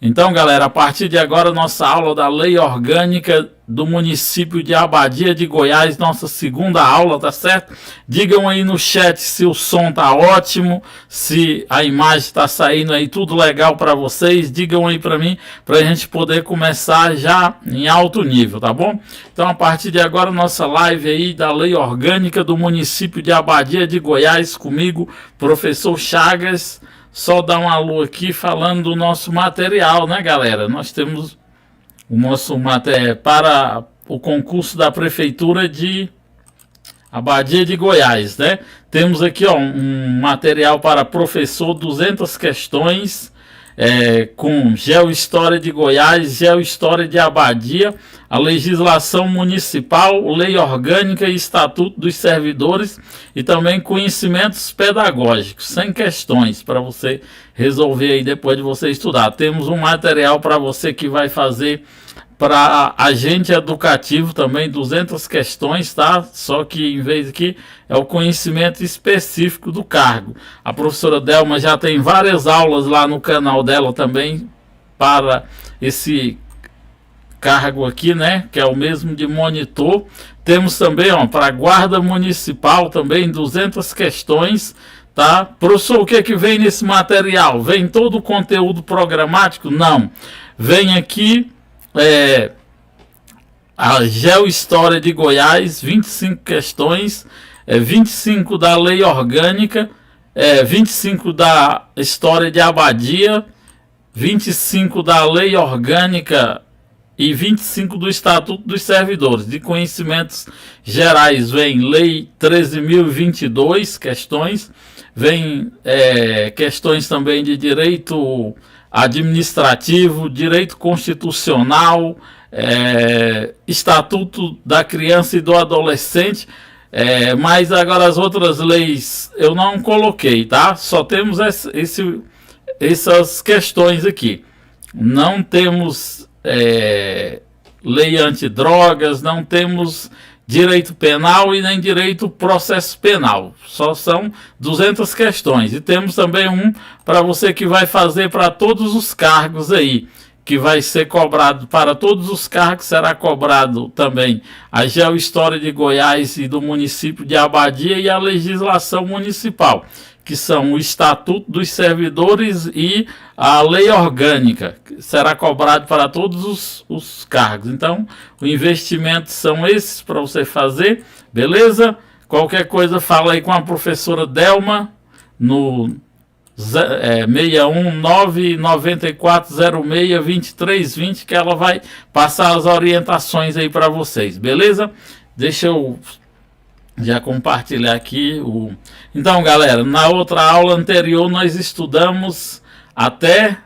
Então, galera, a partir de agora, nossa aula da Lei Orgânica do município de Abadia de Goiás, nossa segunda aula, tá certo? Digam aí no chat se o som tá ótimo, se a imagem tá saindo aí tudo legal para vocês. Digam aí para mim, para a gente poder começar já em alto nível, tá bom? Então, a partir de agora, nossa live aí da Lei Orgânica do município de Abadia de Goiás, comigo, professor Chagas. Só dar um alô aqui falando do nosso material, né, galera? Nós temos o nosso material para o concurso da Prefeitura de Abadia de Goiás, né? Temos aqui ó, um material para professor, 200 questões, com Geohistória de Goiás, Geohistória de Abadia, a legislação municipal, lei orgânica e estatuto dos servidores e também conhecimentos pedagógicos, 100 questões para você resolver aí depois de você estudar. Temos um material para você que vai fazer para agente educativo também, 200 questões, tá? Só que em vez aqui é o conhecimento específico do cargo. A professora Delma já tem várias aulas lá no canal dela também para esse cargo aqui, né? Que é o mesmo de monitor. Temos também, ó, para guarda municipal também 200 questões, tá? Professor, o que é que vem nesse material? Vem todo o conteúdo programático? Não. Vem aqui a Geohistória de Goiás, 25 questões, 25 da Lei Orgânica, 25 da História de Abadia, 25 da Lei Orgânica e 25 do Estatuto dos Servidores. De conhecimentos gerais vem Lei 13.022 questões, vem questões também de direito administrativo, direito constitucional, Estatuto da Criança e do Adolescente, mas agora as outras leis eu não coloquei, tá? Só temos essas questões aqui. Não temos lei antidrogas, não temos direito penal e nem direito processo penal. Só são 200 questões. E temos também um para você que vai fazer para todos os cargos aí, que vai ser cobrado para todos os cargos, será cobrado também a Geohistória de Goiás e do município de Abadia e a legislação municipal, que são o Estatuto dos Servidores e a Lei Orgânica, que será cobrado para todos os cargos. Então, o investimento são esses para você fazer, beleza? Qualquer coisa, fala aí com a professora Delma no 61994062320, que ela vai passar as orientações aí para vocês, beleza? Deixa eu já compartilhar aqui Então, galera, na outra aula anterior nós estudamos até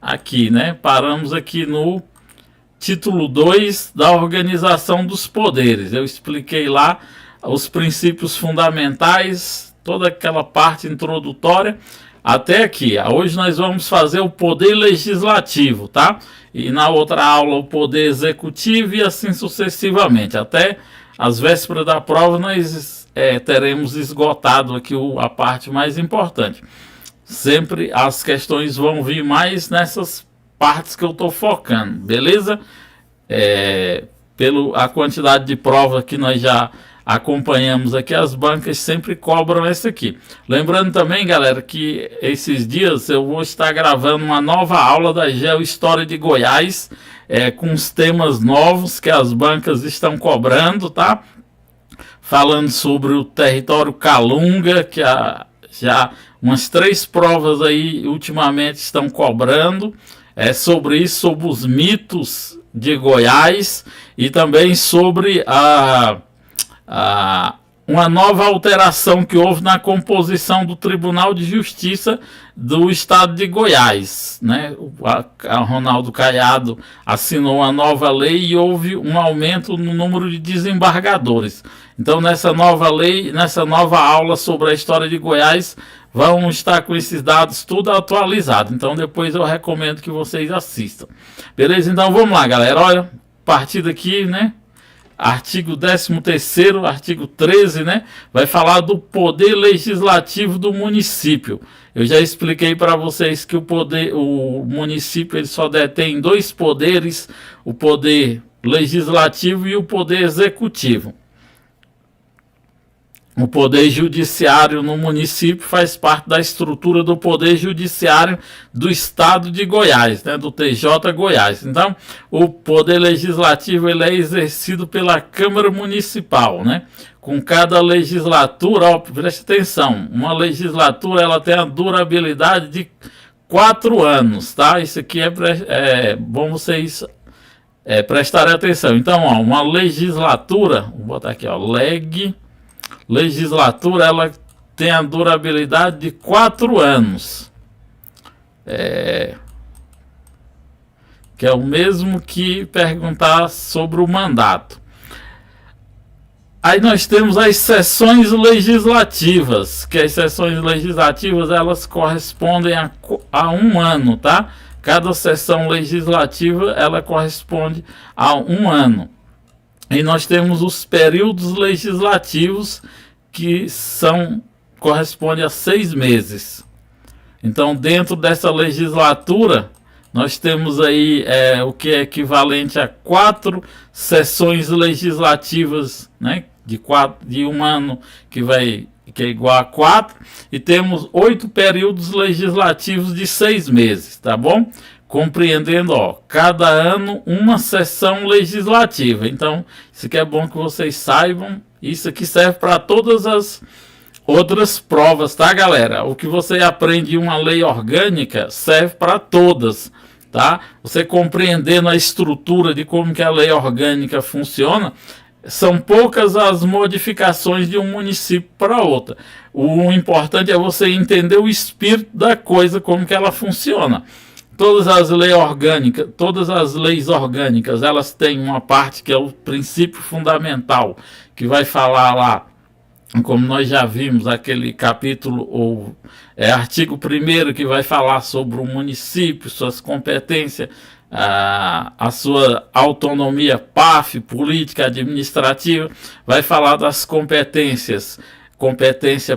aqui, né? Paramos aqui no título 2 da Organização dos Poderes. Eu expliquei lá os princípios fundamentais, toda aquela parte introdutória até aqui. Hoje nós vamos fazer o poder legislativo, tá? E na outra aula o poder executivo e assim sucessivamente. Até as vésperas da prova nós teremos esgotado aqui a parte mais importante. Sempre as questões vão vir mais nessas partes que eu estou focando, beleza? Pela quantidade de prova que nós já acompanhamos aqui, as bancas sempre cobram essa aqui. Lembrando também, galera, que esses dias eu vou estar gravando uma nova aula da Geohistória de Goiás, com os temas novos que as bancas estão cobrando, tá? Falando sobre o território Calunga, que já umas 3 provas aí ultimamente estão cobrando, sobre isso, sobre os mitos de Goiás e também sobre uma nova alteração que houve na composição do Tribunal de Justiça do Estado de Goiás, né? A Ronaldo Caiado assinou uma nova lei e houve um aumento no número de desembargadores. Então, nessa nova lei, nessa nova aula sobre a história de Goiás, vão estar com esses dados tudo atualizado. Então, depois eu recomendo que vocês assistam. Beleza? Então, vamos lá, galera. Olha, a partir daqui, né? artigo 13º, artigo 13, né? Vai falar do poder legislativo do município. Eu já expliquei para vocês que o município ele só detém dois poderes, o poder legislativo e o poder executivo. O poder judiciário no município faz parte da estrutura do poder judiciário do estado de Goiás, né, do TJ Goiás. Então, o poder legislativo ele é exercido pela Câmara Municipal, né? Com cada legislatura, ó, preste atenção, uma legislatura ela tem a durabilidade de 4 anos, tá? Isso aqui é bom vocês prestarem atenção. Então, ó, uma legislatura, vou botar aqui, ó, legislatura ela tem a durabilidade de 4 anos. Que é o mesmo que perguntar sobre o mandato. Aí nós temos as sessões legislativas, que as sessões legislativas elas correspondem a 1 ano, tá? Cada sessão legislativa ela corresponde a 1 ano. E nós temos os períodos legislativos que correspondem a 6 meses. Então, dentro dessa legislatura, nós temos aí o que é equivalente a 4 sessões legislativas, né, de 1 ano, que é igual a 4, e temos 8 períodos legislativos de 6 meses, tá bom? Compreendendo, ó, cada ano uma sessão legislativa. Então, isso aqui é bom que vocês saibam. Isso aqui serve para todas as outras provas, tá, galera? O que você aprende em uma lei orgânica serve para todas, tá? Você compreendendo a estrutura de como que a lei orgânica funciona, são poucas as modificações de um município para outro. O importante é você entender o espírito da coisa, como que ela funciona. Todas as leis orgânicas, elas têm uma parte que é o princípio fundamental, que vai falar lá, como nós já vimos, aquele capítulo, artigo 1º, que vai falar sobre o município, suas competências, a sua autonomia PAF, política, administrativa, vai falar das competência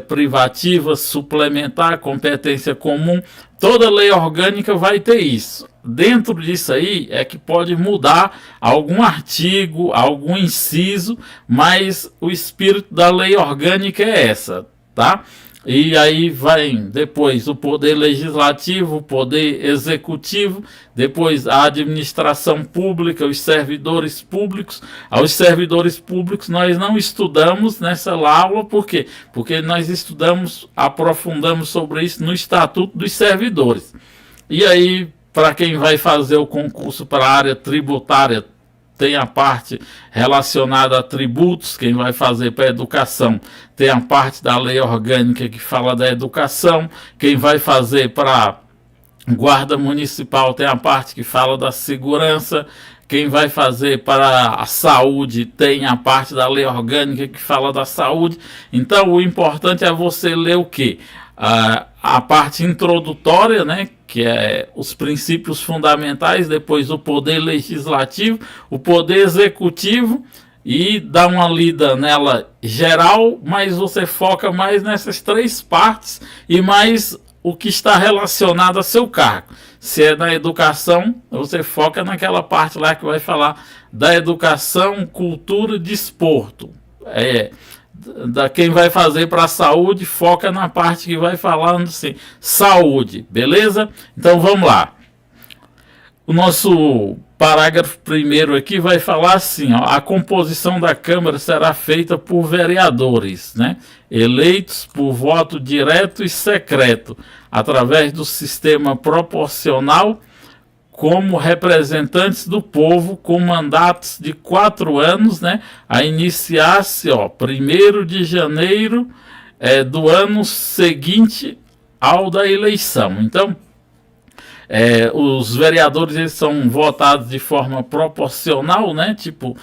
privativa, suplementar, competência comum. Toda lei orgânica vai ter isso. Dentro disso aí é que pode mudar algum artigo, algum inciso, mas o espírito da lei orgânica é essa, tá? E aí vai depois o poder legislativo, o poder executivo, depois a administração pública, os servidores públicos. Aos servidores públicos nós não estudamos nessa aula, por quê? Porque nós aprofundamos sobre isso no Estatuto dos Servidores. E aí, para quem vai fazer o concurso para a área tributária, tem a parte relacionada a tributos. Quem vai fazer para a educação tem a parte da lei orgânica que fala da educação. Quem vai fazer para guarda municipal tem a parte que fala da segurança. Quem vai fazer para a saúde tem a parte da lei orgânica que fala da saúde. Então o importante é você ler o quê? A parte introdutória, né, que é os princípios fundamentais, depois o poder legislativo, o poder executivo, e dá uma lida nela geral, mas você foca mais nessas 3 partes e mais o que está relacionado a seu cargo. Se é na educação, você foca naquela parte lá que vai falar da educação, cultura e desporto. Quem vai fazer para a saúde, foca na parte que vai falando assim, saúde, beleza? Então vamos lá. O nosso parágrafo 1º aqui vai falar assim, ó, a composição da Câmara será feita por vereadores, né, eleitos por voto direto e secreto, através do sistema proporcional, como representantes do povo, com mandatos de 4 anos, né, a iniciar-se 1º de janeiro do ano seguinte ao da eleição. Então, os vereadores eles são votados de forma proporcional, né, tipo,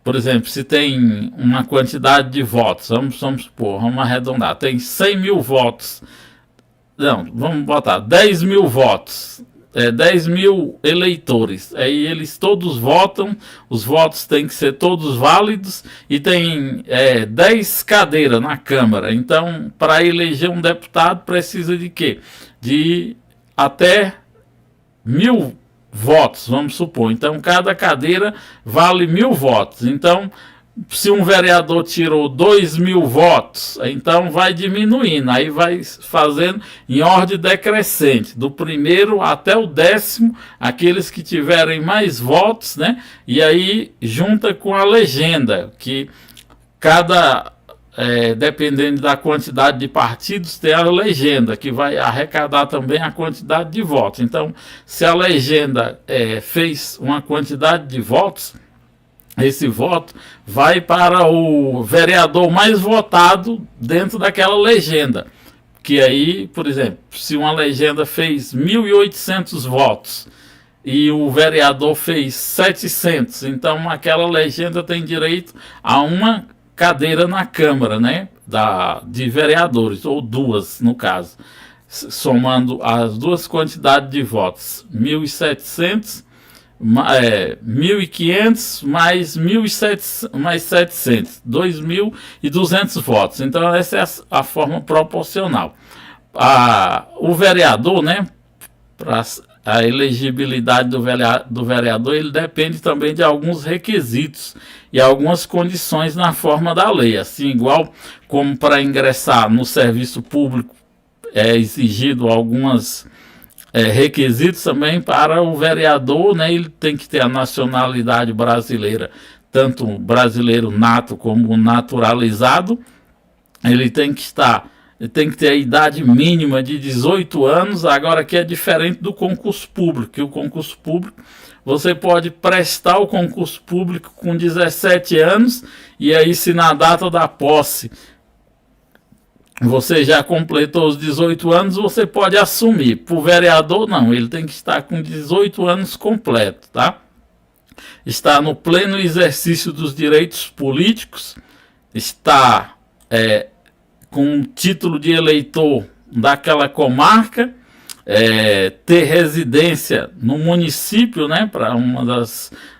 por exemplo, se tem uma quantidade de votos, vamos supor, vamos arredondar, tem 100 mil votos, não, vamos botar 10 mil votos, 10 mil eleitores. Aí eles todos votam, os votos têm que ser todos válidos e tem 10 cadeiras na Câmara. Então, para eleger um deputado, precisa de quê? De até 1.000 votos, vamos supor. Então, cada cadeira vale 1.000 votos. Então, se um vereador tirou 2.000 votos, então vai diminuindo, aí vai fazendo em ordem decrescente, do primeiro até o 10º, aqueles que tiverem mais votos, né? E aí junta com a legenda, que dependendo da quantidade de partidos, tem a legenda, que vai arrecadar também a quantidade de votos. Então, se a legenda fez uma quantidade de votos, esse voto vai para o vereador mais votado dentro daquela legenda. Que aí, por exemplo, se uma legenda fez 1.800 votos e o vereador fez 700, então aquela legenda tem direito a uma cadeira na Câmara, né, de vereadores, ou duas no caso, somando as duas quantidades de votos, 1.700 1.500 mais 1.700 mais 700, 2.200 votos. Então essa é a forma proporcional. O vereador, né, para a elegibilidade do vereador, ele depende também de alguns requisitos e algumas condições na forma da lei. Assim, igual como para ingressar no serviço público é exigido algumas requisitos também para o vereador, né? Ele tem que ter a nacionalidade brasileira, tanto brasileiro nato como naturalizado. Ele tem que ter a idade mínima de 18 anos, agora que é diferente do concurso público, que o concurso público, você pode prestar o concurso público com 17 anos, e aí se na data da posse você já completou os 18 anos, você pode assumir. Para o vereador, não, ele tem que estar com 18 anos completo, tá? Está no pleno exercício dos direitos políticos, está com título de eleitor daquela comarca, ter residência no município, né? Para uma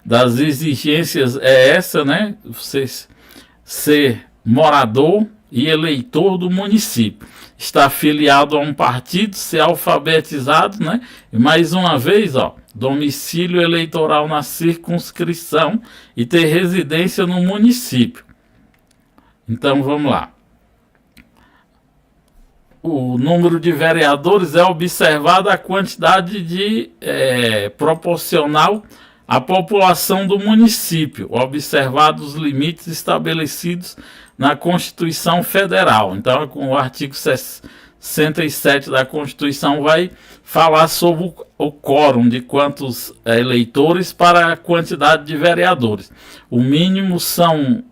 das exigências é essa, né? Você ser morador e eleitor do município, está afiliado a um partido, ser alfabetizado, né? E mais uma vez, domicílio eleitoral na circunscrição e ter residência no município. Então vamos lá. O número de vereadores é observado a quantidade proporcional à população do município, observados os limites estabelecidos na Constituição Federal. Então, com o artigo 67 da Constituição vai falar sobre o quórum de quantos eleitores para a quantidade de vereadores. O mínimo são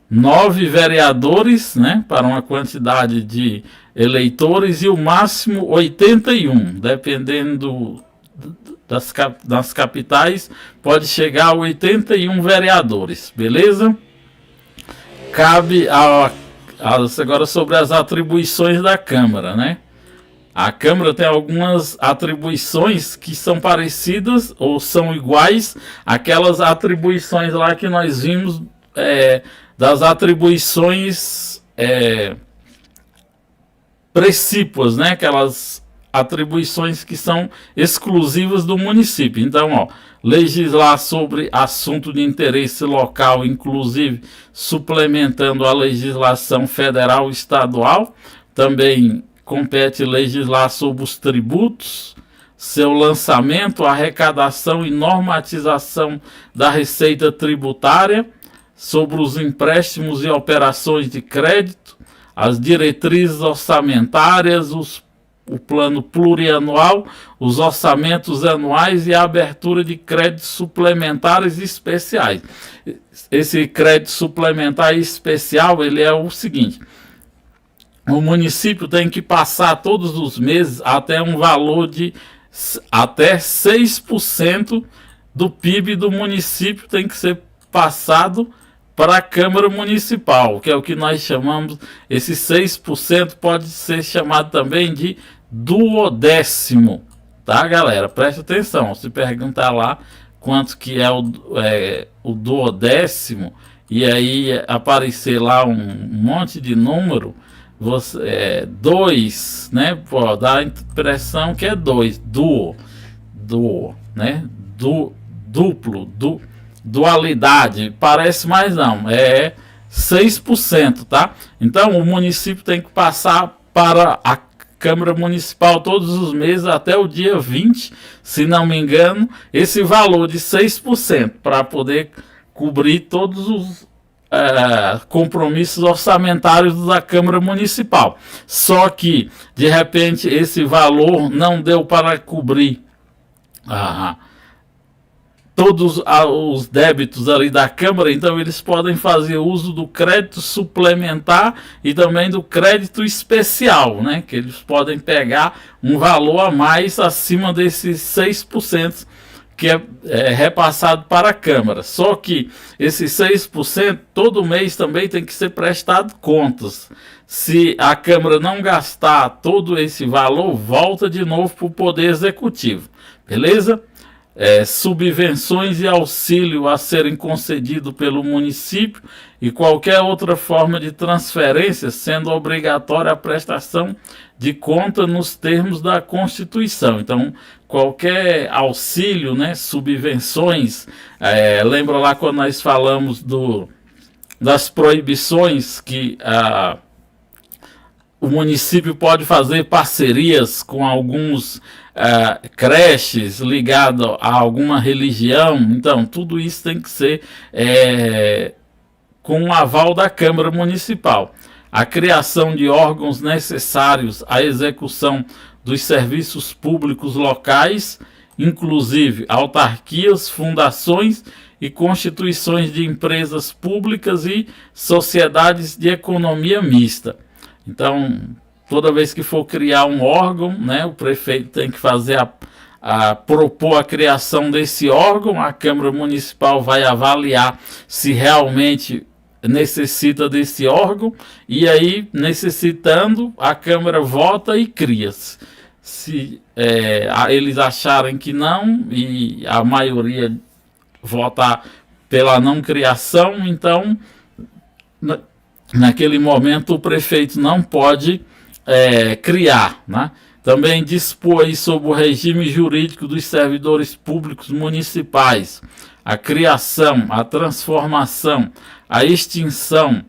9 vereadores, né, para uma quantidade de eleitores, e o máximo 81, dependendo das capitais, pode chegar a 81 vereadores, beleza? Cabe agora sobre as atribuições da Câmara, né? A Câmara tem algumas atribuições que são parecidas ou são iguais àquelas atribuições lá que nós vimos, das atribuições precípuas, né? Aquelas atribuições que são exclusivas do município. Então, legislar sobre assunto de interesse local, inclusive suplementando a legislação federal e estadual. Também compete legislar sobre os tributos, seu lançamento, arrecadação e normatização da receita tributária, sobre os empréstimos e operações de crédito, as diretrizes orçamentárias, o plano plurianual, os orçamentos anuais e a abertura de créditos suplementares e especiais. Esse crédito suplementar e especial, ele é o seguinte: o município tem que passar todos os meses até um valor de até 6% do PIB do município tem que ser passado para a Câmara Municipal, que é o que nós chamamos, esse 6% pode ser chamado também de duodécimo, tá, galera? Preste atenção. Se perguntar lá quanto que é o duodécimo e aí aparecer lá um monte de número, você 2, né? Pô, dá a impressão que é 2, duo, né? Duplo, dualidade, parece, mais não, é 6%, tá? Então o município tem que passar para a Câmara Municipal todos os meses até o dia 20, se não me engano, esse valor de 6% para poder cobrir todos os compromissos orçamentários da Câmara Municipal. Só que, de repente, esse valor não deu para cobrir todos os débitos ali da Câmara, então eles podem fazer uso do crédito suplementar e também do crédito especial, né? Que eles podem pegar um valor a mais acima desses 6% que é repassado para a Câmara. Só que esses 6% todo mês também tem que ser prestado contas. Se a Câmara não gastar todo esse valor, volta de novo para o Poder Executivo. Beleza? Subvenções e auxílio a serem concedidos pelo município e qualquer outra forma de transferência, sendo obrigatória a prestação de conta nos termos da Constituição. Então, qualquer auxílio, né, subvenções, lembra lá quando nós falamos das proibições que o município pode fazer parcerias com alguns creches ligados a alguma religião. Então, tudo isso tem que ser com o aval da Câmara Municipal. A criação de órgãos necessários à execução dos serviços públicos locais, inclusive autarquias, fundações e constituições de empresas públicas e sociedades de economia mista. Então, toda vez que for criar um órgão, né, o prefeito tem que fazer propor a criação desse órgão, a Câmara Municipal vai avaliar se realmente necessita desse órgão, e aí, necessitando, a Câmara vota e cria. Se eles acharem que não, e a maioria votar pela não criação, então, naquele momento, o prefeito não pode criar, né? Também dispor sobre o regime jurídico dos servidores públicos municipais, a criação, a transformação, a extinção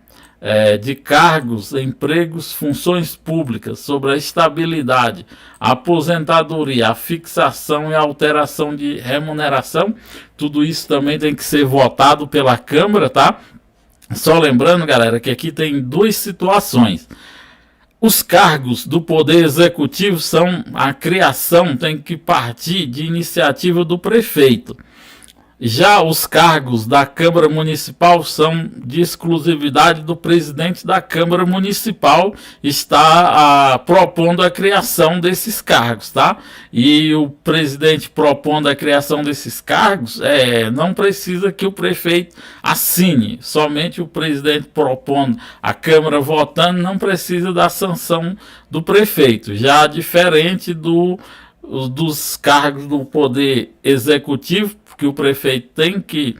de cargos, empregos, funções públicas, sobre a estabilidade, a aposentadoria, a fixação e a alteração de remuneração. Tudo isso também tem que ser votado pela Câmara, tá? Só lembrando, galera, que aqui tem duas situações. Os cargos do Poder Executivo a criação tem que partir de iniciativa do prefeito. Já os cargos da Câmara Municipal são de exclusividade do presidente da Câmara Municipal, está propondo a criação desses cargos, tá? E o presidente propondo a criação desses cargos, não precisa que o prefeito assine, somente o presidente propondo, a Câmara votando, não precisa da sanção do prefeito. Já diferente dos cargos do Poder Executivo, que o prefeito tem que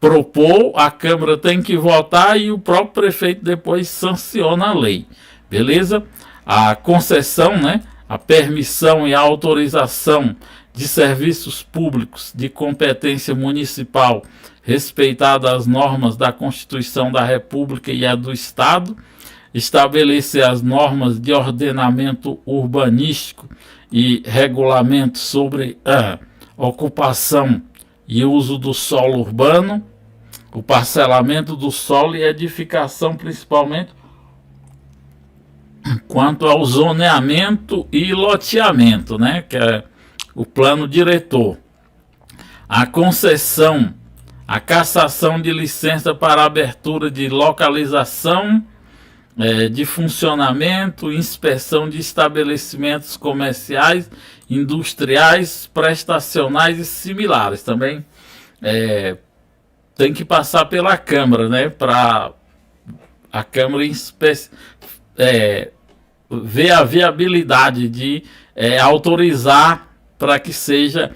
propor, a Câmara tem que votar e o próprio prefeito depois sanciona a lei. Beleza? A concessão, né, a permissão e a autorização de serviços públicos de competência municipal, respeitadas as normas da Constituição da República e a do Estado, estabelecer as normas de ordenamento urbanístico e regulamento sobre ocupação e uso do solo urbano, o parcelamento do solo e edificação, principalmente quanto ao zoneamento e loteamento, né, que é o plano diretor. A concessão, a cassação de licença para abertura de localização, de funcionamento, inspeção de estabelecimentos comerciais, industriais, prestacionais e similares. Também tem que passar pela Câmara, né, para a Câmara ver a viabilidade de autorizar para que seja,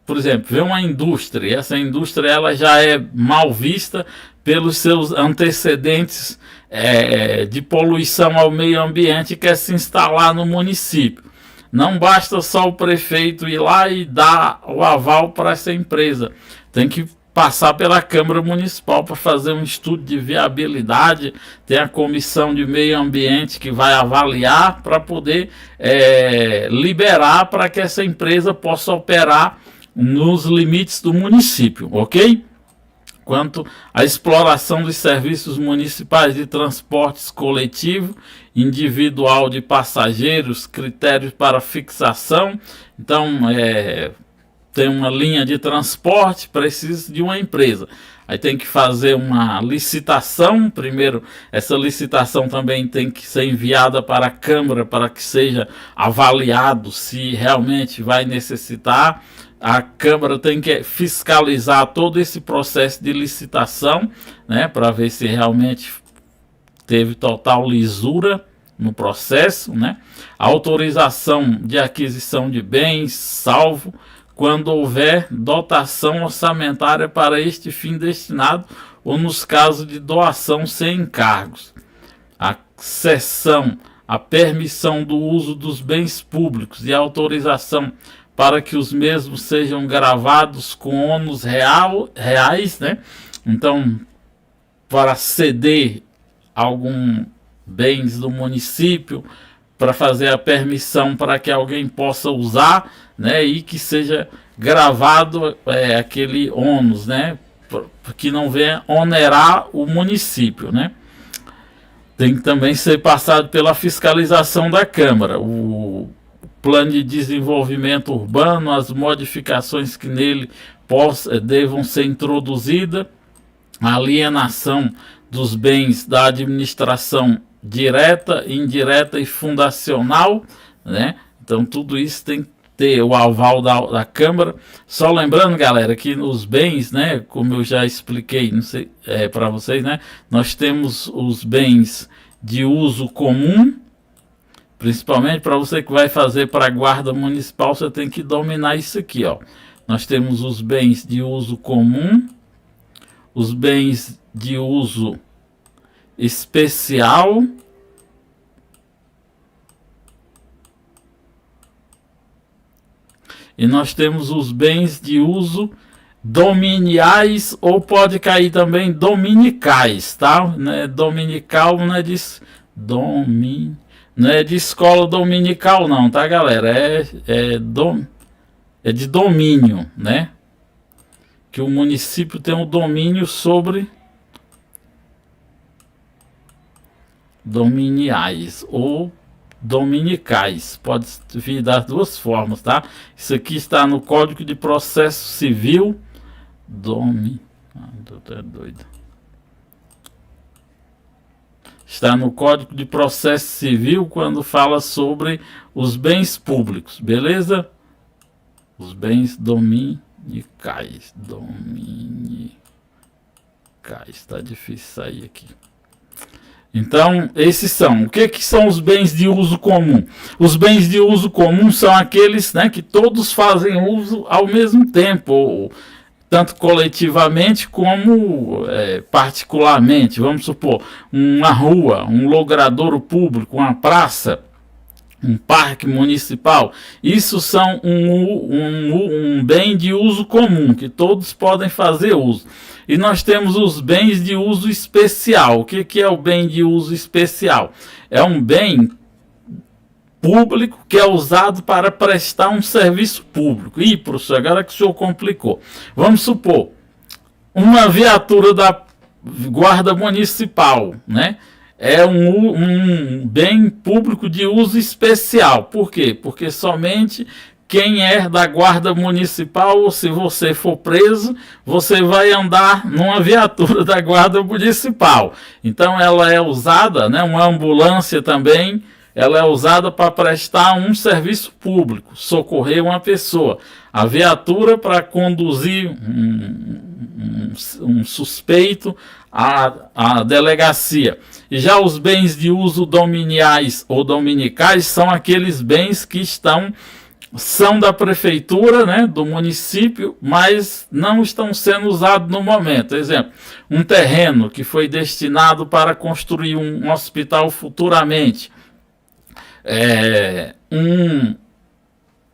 por exemplo, vê uma indústria, e essa indústria ela já é mal vista pelos seus antecedentes de poluição ao meio ambiente e quer se instalar no município. Não basta só o prefeito ir lá e dar o aval para essa empresa. Tem que passar pela Câmara Municipal para fazer um estudo de viabilidade. Tem a Comissão de Meio Ambiente que vai avaliar para poder liberar para que essa empresa possa operar nos limites do município, ok? Quanto à exploração dos serviços municipais de transportes coletivo, individual de passageiros, critérios para fixação. Então, tem uma linha de transporte, precisa de uma empresa. Aí tem que fazer uma licitação. Primeiro, essa licitação também tem que ser enviada para a Câmara para que seja avaliado se realmente vai necessitar. A Câmara tem que fiscalizar todo esse processo de licitação, né, para ver se realmente teve total lisura no processo, né? A autorização de aquisição de bens, salvo quando houver dotação orçamentária para este fim destinado ou nos casos de doação sem encargos. A cessão, a permissão do uso dos bens públicos e a autorização para que os mesmos sejam gravados com ônus reais, né? Então, para ceder algum bens do município, para fazer a permissão para que alguém possa usar, né? E que seja gravado aquele ônus, né? Que não venha onerar o município, né? Tem que também ser passado pela fiscalização da Câmara. O plano de desenvolvimento urbano, as modificações que nele devam ser introduzidas, a alienação dos bens da administração direta, indireta e fundacional, né? Então tudo isso tem que ter o aval da Câmara. Só lembrando, galera, que nos bens, né, como eu já expliquei, não sei, para vocês, né, nós temos os bens de uso comum. Principalmente para você que vai fazer para a guarda municipal, você tem que dominar isso aqui, ó. Nós temos os bens de uso comum, os bens de uso especial e nós temos os bens de uso dominiais, ou pode cair também dominicais, tá? Né? Dominical não é de não é de escola dominical não, tá, galera? É de domínio, né? Que o município tem um domínio sobre dominiais ou dominicais. Pode vir das duas formas, tá? Isso aqui está no Código de Processo Civil. É doido. Está no Código de Processo Civil quando fala sobre os bens públicos, beleza? Os bens dominicais. Está difícil sair aqui. Então, esses são. O que são os bens de uso comum? Os bens de uso comum são aqueles, né, que todos fazem uso ao mesmo tempo, ou tanto coletivamente como particularmente. Vamos supor, uma rua, um logradouro público, uma praça, um parque municipal. Isso são um bem de uso comum, que todos podem fazer uso. E nós temos os bens de uso especial. O que é o bem de uso especial? É um bem público que é usado para prestar um serviço público. Ih, professor, agora que o senhor complicou. Vamos supor, uma viatura da guarda municipal, né? É um bem público de uso especial. Por quê? Porque somente quem é da guarda municipal, ou se você for preso, você vai andar numa viatura da guarda municipal. Então ela é usada, né, uma ambulância também, ela é usada para prestar um serviço público, socorrer uma pessoa. A viatura para conduzir um suspeito à delegacia. E já os bens de uso dominiais ou dominicais são aqueles bens que são da prefeitura, né, do município, mas não estão sendo usados no momento. Exemplo, um terreno que foi destinado para construir um hospital futuramente,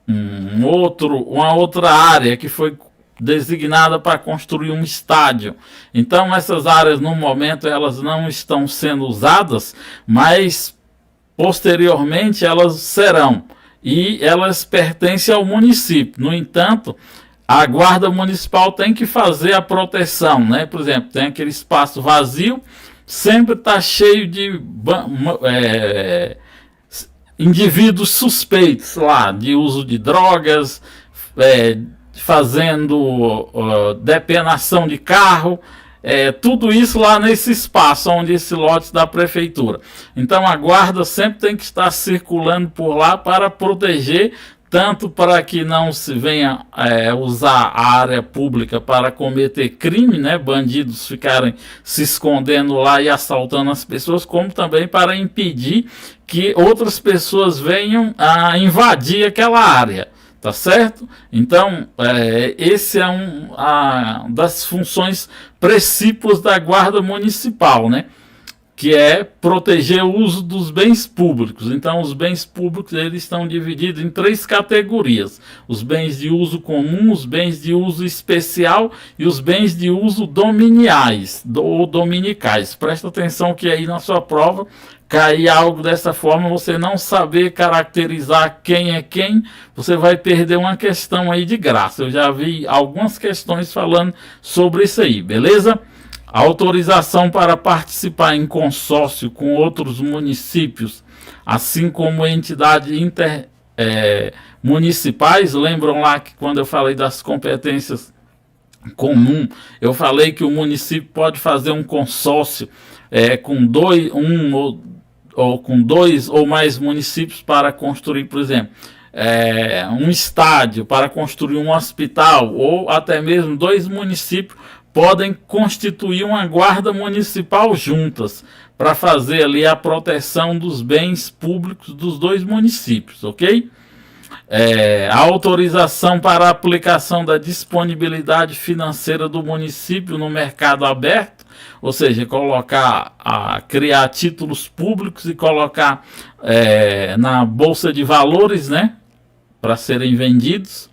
uma outra área que foi designada para construir um estádio. Então essas áreas no momento elas não estão sendo usadas, mas posteriormente elas serão, e elas pertencem ao município. No entanto, a guarda municipal tem que fazer a proteção, né? Por exemplo, tem aquele espaço vazio, sempre está cheio de indivíduos suspeitos lá de uso de drogas, fazendo depenação de carro, tudo isso lá nesse espaço onde esse lote da prefeitura. Então a guarda sempre tem que estar circulando por lá para proteger, tanto para que não se venha usar a área pública para cometer crime, né, bandidos ficarem se escondendo lá e assaltando as pessoas, como também para impedir que outras pessoas venham a invadir aquela área. Tá certo? Então, esse é das funções principais da guarda municipal, né? Que é proteger o uso dos bens públicos. Então, os bens públicos eles estão divididos em 3 categorias: os bens de uso comum, os bens de uso especial e os bens de uso dominiais ou dominicais. Presta atenção que aí na sua prova cair algo dessa forma, você não saber caracterizar quem é quem, você vai perder uma questão aí de graça. Eu já vi algumas questões falando sobre isso aí, beleza? A autorização para participar em consórcio com outros municípios, assim como entidades municipais. Lembram lá que quando eu falei das competências comum, eu falei que o município pode fazer um consórcio com com dois ou mais municípios para construir, por exemplo, um estádio, para construir um hospital, ou até mesmo 2 municípios podem constituir uma guarda municipal juntas para fazer ali a proteção dos bens públicos dos 2 municípios, ok? A autorização para a aplicação da disponibilidade financeira do município no mercado aberto, ou seja, criar títulos públicos e colocar na bolsa de valores, né, para serem vendidos.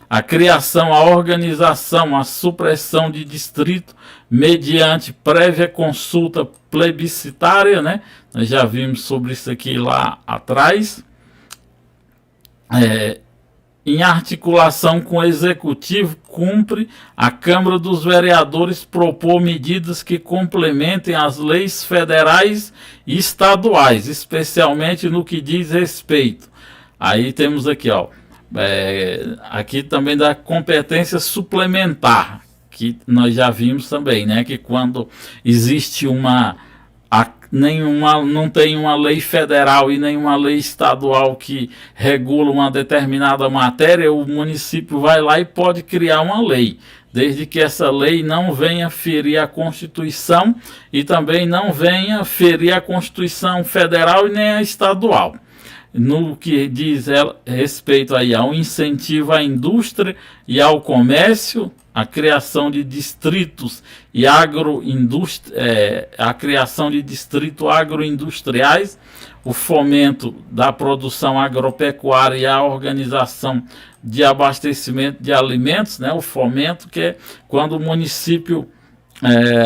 A criação, a organização, a supressão de distrito mediante prévia consulta plebiscitária, né? Nós já vimos sobre isso aqui lá atrás. Em articulação com o Executivo, cumpre a Câmara dos Vereadores propor medidas que complementem as leis federais e estaduais, especialmente no que diz respeito. Aí temos aqui, ó, aqui também da competência suplementar, que nós já vimos também, né, que quando existe não tem uma lei federal e nenhuma lei estadual que regula uma determinada matéria, o município vai lá e pode criar uma lei, desde que essa lei não venha ferir a Constituição e também não venha ferir a Constituição federal e nem a estadual. No que diz respeito aí ao incentivo à indústria e ao comércio, a criação de distritos e a criação de distritos agroindustriais, o fomento da produção agropecuária e a organização de abastecimento de alimentos, né? O fomento, que é quando o município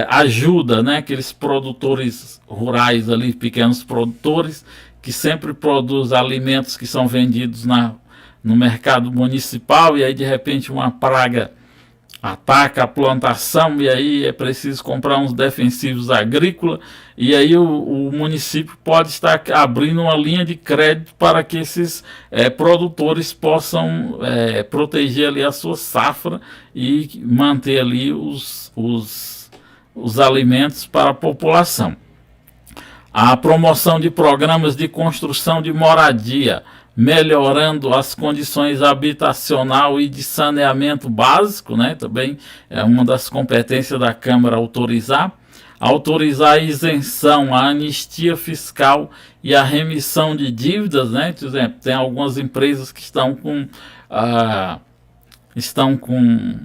ajuda, né, aqueles produtores rurais ali, pequenos produtores, que sempre produz alimentos que são vendidos no mercado municipal, e aí de repente uma praga ataca a plantação, e aí é preciso comprar uns defensivos agrícolas, e aí o município pode estar abrindo uma linha de crédito para que esses produtores possam proteger ali a sua safra e manter ali os alimentos para a população. A promoção de programas de construção de moradia, melhorando as condições habitacional e de saneamento básico, né? Também é uma das competências da Câmara autorizar. autorizar a isenção, a anistia fiscal e a remissão de dívidas, né? Por exemplo, tem algumas empresas que estão com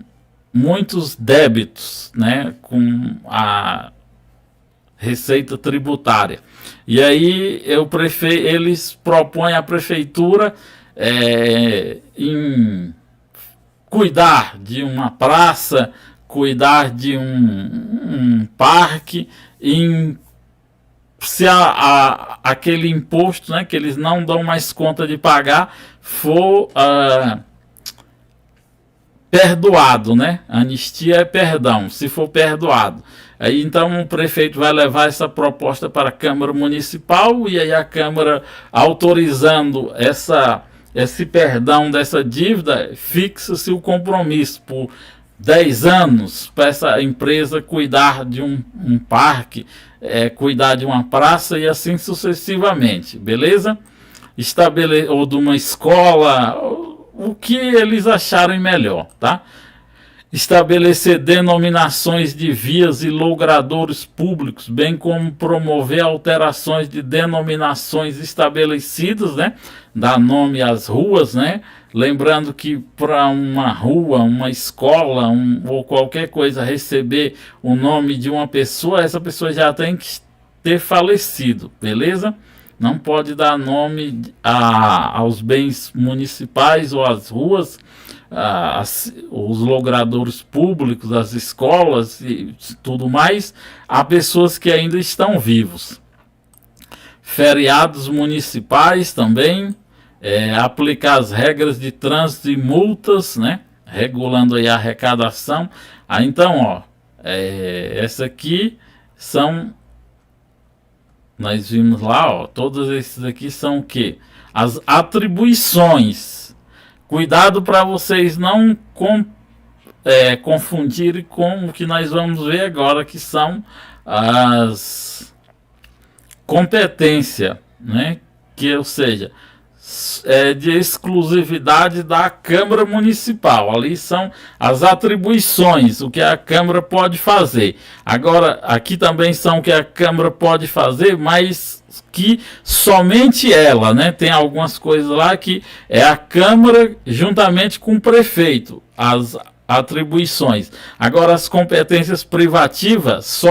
muitos débitos, né, com a Receita Tributária. E aí eles propõem à prefeitura em cuidar de uma praça, cuidar de um parque, se aquele imposto, né, que eles não dão mais conta de pagar, for perdoado, né? Anistia é perdão, se for perdoado. Aí então o prefeito vai levar essa proposta para a Câmara Municipal, e aí a Câmara, autorizando esse perdão dessa dívida, fixa-se o compromisso por 10 anos para essa empresa cuidar de um parque, cuidar de uma praça e assim sucessivamente, beleza? Ou de uma escola, o que eles acharem melhor, tá? Estabelecer denominações de vias e logradouros públicos, bem como promover alterações de denominações estabelecidas, né? Dar nome às ruas, né? Lembrando que para uma rua, uma escola ou qualquer coisa receber o nome de uma pessoa, essa pessoa já tem que ter falecido, beleza? Não pode dar nome aos bens municipais ou às ruas, os logradouros públicos, as escolas e tudo mais, a pessoas que ainda estão vivos. Feriados municipais também, aplicar as regras de trânsito e multas, né? Regulando aí a arrecadação. Então, essa aqui são... Nós vimos lá, todos esses aqui são o quê? As atribuições. Cuidado para vocês não confundirem com o que nós vamos ver agora, que são as competências, né? Ou seja, de exclusividade da Câmara Municipal. Ali são as atribuições, o que a Câmara pode fazer. Agora, aqui também são o que a Câmara pode fazer, mas que somente ela, né? Tem algumas coisas lá que é a Câmara juntamente com o prefeito, as atribuições. Agora, as competências privativas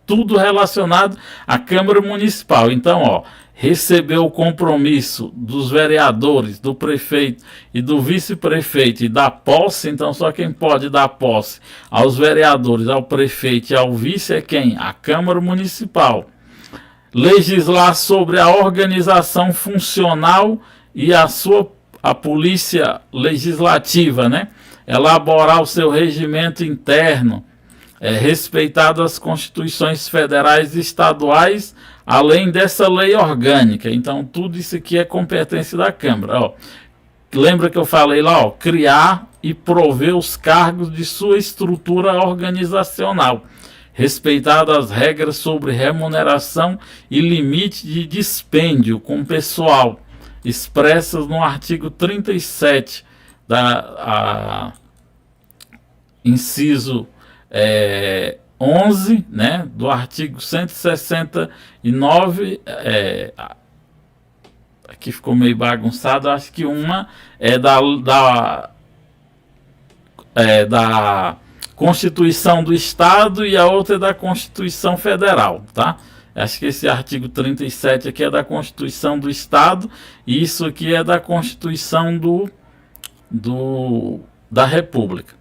tudo relacionado à Câmara Municipal. Então, recebeu o compromisso dos vereadores, do prefeito e do vice-prefeito e da posse. Então só quem pode dar posse aos vereadores, ao prefeito e ao vice é quem? A Câmara Municipal. Legislar sobre a organização funcional e a polícia legislativa, né? Elaborar o seu regimento interno, respeitado as constituições federais e estaduais, além dessa lei orgânica. Então tudo isso aqui é competência da Câmara. Lembra que eu falei lá, criar e prover os cargos de sua estrutura organizacional, respeitadas as regras sobre remuneração e limite de dispêndio com pessoal, expressas no artigo 37 inciso 11, né, do artigo 169, aqui ficou meio bagunçado, acho que uma é da Constituição do Estado e a outra é da Constituição Federal, tá? Acho que esse artigo 37 aqui é da Constituição do Estado e isso aqui é da Constituição da República.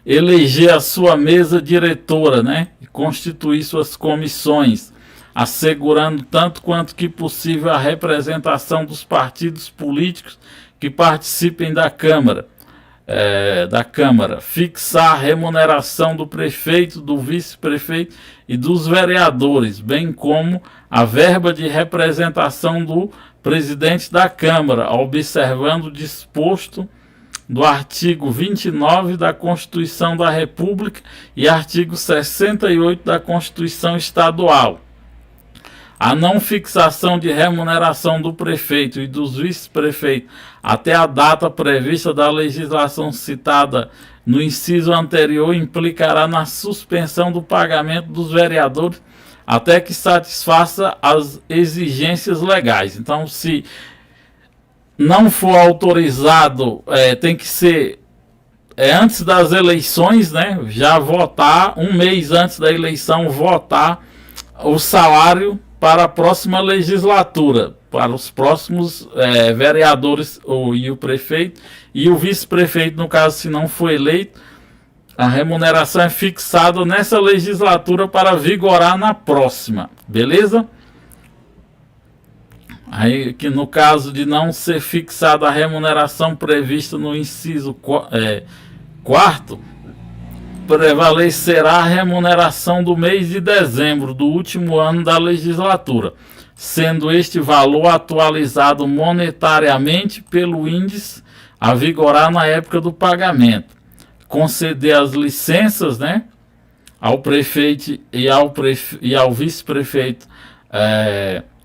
Eleger a sua mesa diretora, né? E constituir suas comissões, assegurando tanto quanto que possível a representação dos partidos políticos que participem da Câmara. Fixar a remuneração do prefeito, do vice-prefeito e dos vereadores, bem como a verba de representação do presidente da Câmara, observando o disposto do artigo 29 da Constituição da República e artigo 68 da Constituição Estadual. a não fixação de remuneração do prefeito e dos vice-prefeitos até a data prevista da legislação citada no inciso anterior implicará na suspensão do pagamento dos vereadores até que satisfaça as exigências legais. Então, se não for autorizado, tem que ser antes das eleições, né? Já votar, um mês antes da eleição, votar o salário para a próxima legislatura, para os próximos vereadores, e o prefeito e o vice-prefeito, no caso, se não for eleito, a remuneração é fixada nessa legislatura para vigorar na próxima, beleza? Aí, que no caso de não ser fixada a remuneração prevista no inciso 4º, prevalecerá a remuneração do mês de dezembro do último ano da legislatura, sendo este valor atualizado monetariamente pelo índice a vigorar na época do pagamento. Conceder as licenças, né, ao prefeito e ao vice-prefeito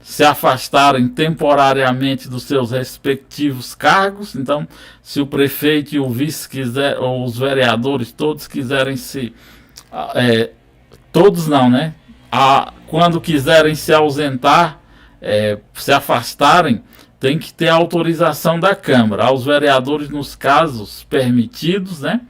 se afastarem temporariamente dos seus respectivos cargos. Então, se o prefeito e o vice quiser, ou os vereadores todos quiserem todos não, né? Quando quiserem se ausentar, se afastarem, tem que ter autorização da Câmara. Aos vereadores, nos casos permitidos, né?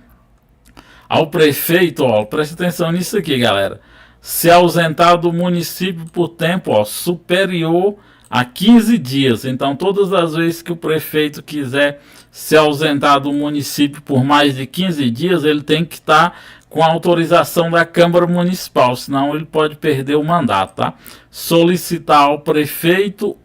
Ao prefeito, presta atenção nisso aqui, galera. Se ausentar do município por tempo superior a 15 dias. Então, todas as vezes que o prefeito quiser se ausentar do município por mais de 15 dias, ele tem que estar com a autorização da Câmara Municipal, senão ele pode perder o mandato, tá? Solicitar ao prefeito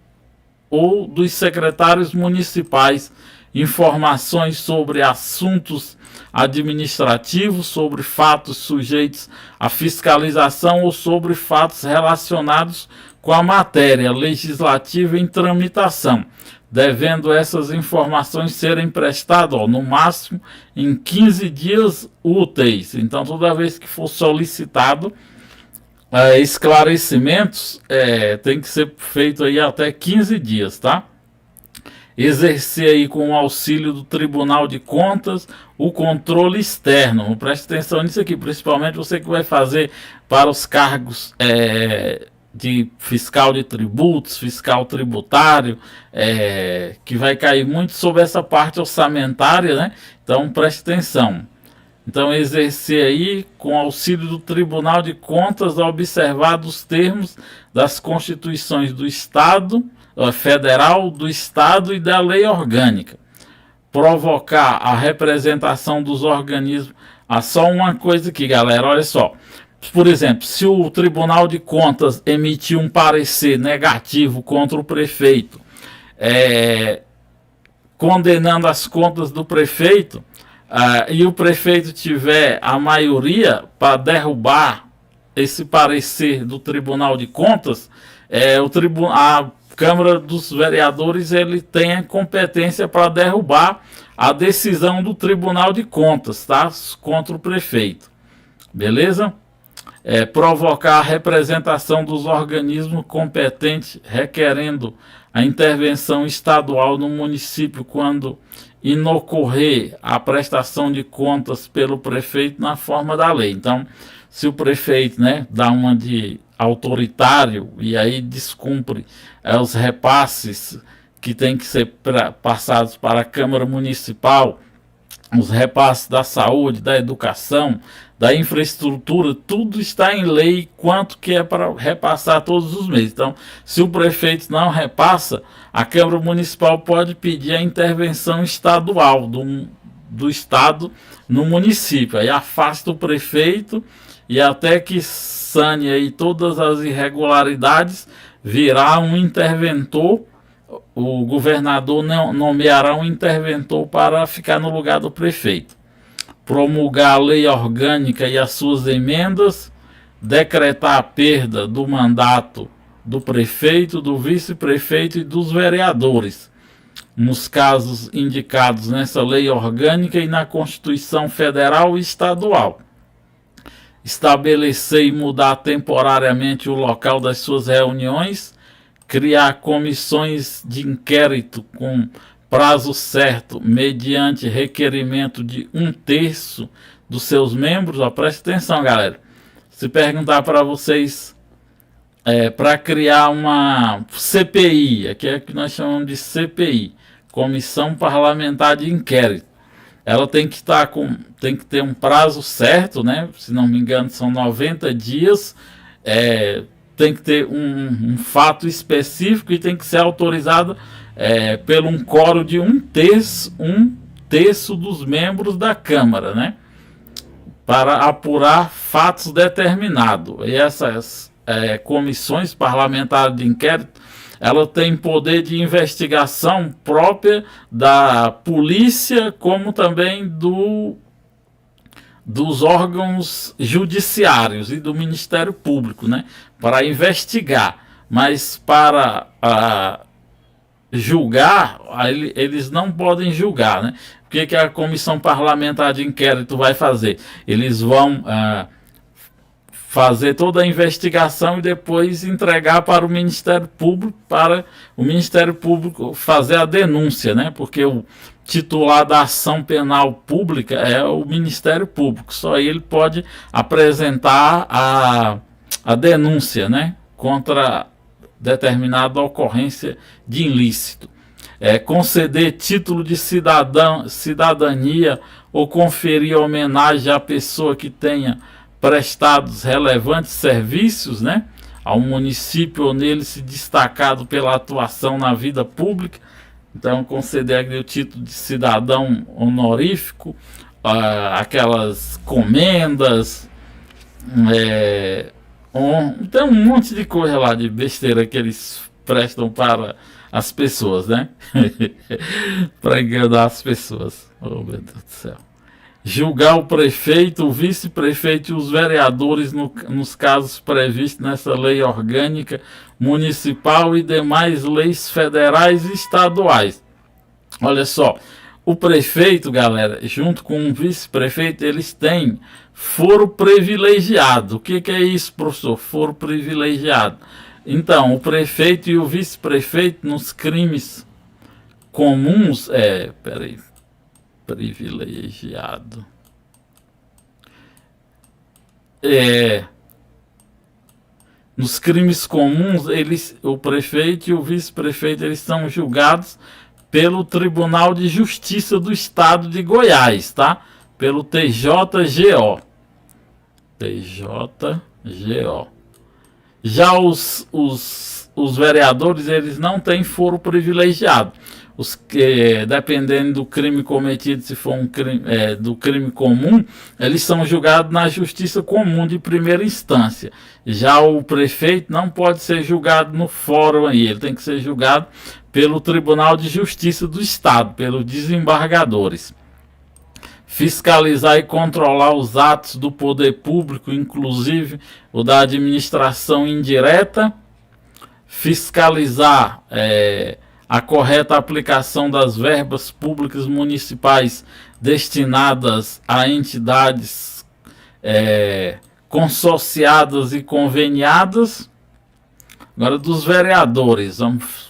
ou dos secretários municipais informações sobre assuntos administrativos, sobre fatos sujeitos à fiscalização ou sobre fatos relacionados com a matéria legislativa em tramitação, devendo essas informações serem prestadas no máximo em 15 dias úteis. Então, toda vez que for solicitado esclarecimentos, tem que ser feito aí até 15 dias, tá? Exercer aí com o auxílio do Tribunal de Contas o controle externo. Preste atenção nisso aqui, principalmente você que vai fazer para os cargos de fiscal de tributos, fiscal tributário, que vai cair muito sobre essa parte orçamentária, né? Então preste atenção. Então, exercer aí com auxílio do Tribunal de Contas, observar os termos das constituições do Estado Federal, do Estado e da lei orgânica. Provocar a representação dos organismos. Só uma coisa aqui, galera, olha só. Por exemplo, se o Tribunal de Contas emitir um parecer negativo contra o prefeito, condenando as contas do prefeito, e o prefeito tiver a maioria para derrubar esse parecer do Tribunal de Contas, a Câmara dos Vereadores ele tem a competência para derrubar a decisão do Tribunal de Contas, tá? Contra o prefeito. Beleza? Provocar a representação dos organismos competentes requerendo a intervenção estadual no município quando inocorrer a prestação de contas pelo prefeito na forma da lei. Então, se o prefeito, né, dá uma de autoritário e aí descumpre os repasses que tem que ser passados para a Câmara Municipal, os repasses da saúde, da educação, da infraestrutura, tudo está em lei quanto que é para repassar todos os meses. Então, se o prefeito não repassa, a Câmara Municipal pode pedir a intervenção estadual do Estado no município. Aí afasta o prefeito e até que sane aí todas as irregularidades, virá um interventor. O governador nomeará um interventor para ficar no lugar do prefeito. Promulgar a lei orgânica e as suas emendas, decretar a perda do mandato do prefeito, do vice-prefeito e dos vereadores, nos casos indicados nessa lei orgânica e na Constituição Federal e Estadual. estabelecer e mudar temporariamente o local das suas reuniões, criar comissões de inquérito com prazo certo, mediante requerimento de 1/3 dos seus membros. Ó, preste atenção, galera. Se perguntar para vocês, para criar uma CPI, aqui é o que nós chamamos de CPI, Comissão Parlamentar de Inquérito, ela tem que ter um prazo certo, né? Se não me engano, são 90 dias. Tem que ter um fato específico e tem que ser autorizado pelo um quórum de 1/3 dos membros da Câmara, né? Para apurar fatos determinados. E essas comissões parlamentares de inquérito, ela tem poder de investigação própria da polícia, como também dos órgãos judiciários e do Ministério Público, né, para investigar. Mas para julgar, eles não podem julgar, né? O que a Comissão Parlamentar de Inquérito vai fazer? Eles vão fazer toda a investigação e depois entregar para o Ministério Público, para o Ministério Público fazer a denúncia, né? Porque o titular da ação penal pública é o Ministério Público. Só ele pode apresentar a denúncia, né, contra determinada ocorrência de ilícito. Conceder título de cidadania ou conferir homenagem à pessoa que tenha prestados relevantes serviços, né, ao município ou nele se destacado pela atuação na vida pública. Então, conceder o título de cidadão honorífico, aquelas comendas, tem um monte de coisa lá de besteira que eles prestam para as pessoas, né? Para enganar as pessoas. Oh, meu Deus do céu. Julgar o prefeito, o vice-prefeito e os vereadores nos casos previstos nessa lei orgânica municipal e demais leis federais e estaduais. Olha só, o prefeito, galera, junto com o vice-prefeito, eles têm foro privilegiado. O que é isso, professor? Foro privilegiado. Então, o prefeito e o vice-prefeito nos crimes comuns, privilegiado. Nos crimes comuns, o prefeito e o vice-prefeito, eles são julgados pelo Tribunal de Justiça do Estado de Goiás, tá? Pelo TJGO. TJGO. Já os vereadores, eles não têm foro privilegiado. Dependendo do crime cometido, se for um crime do crime comum, eles são julgados na Justiça Comum de primeira instância. Já o prefeito não pode ser julgado no fórum aí, ele tem que ser julgado pelo Tribunal de Justiça do Estado, pelos desembargadores. Fiscalizar e controlar os atos do poder público, inclusive o da administração indireta. Fiscalizar a correta aplicação das verbas públicas municipais destinadas a entidades consorciadas e conveniadas. Agora, dos vereadores, vamos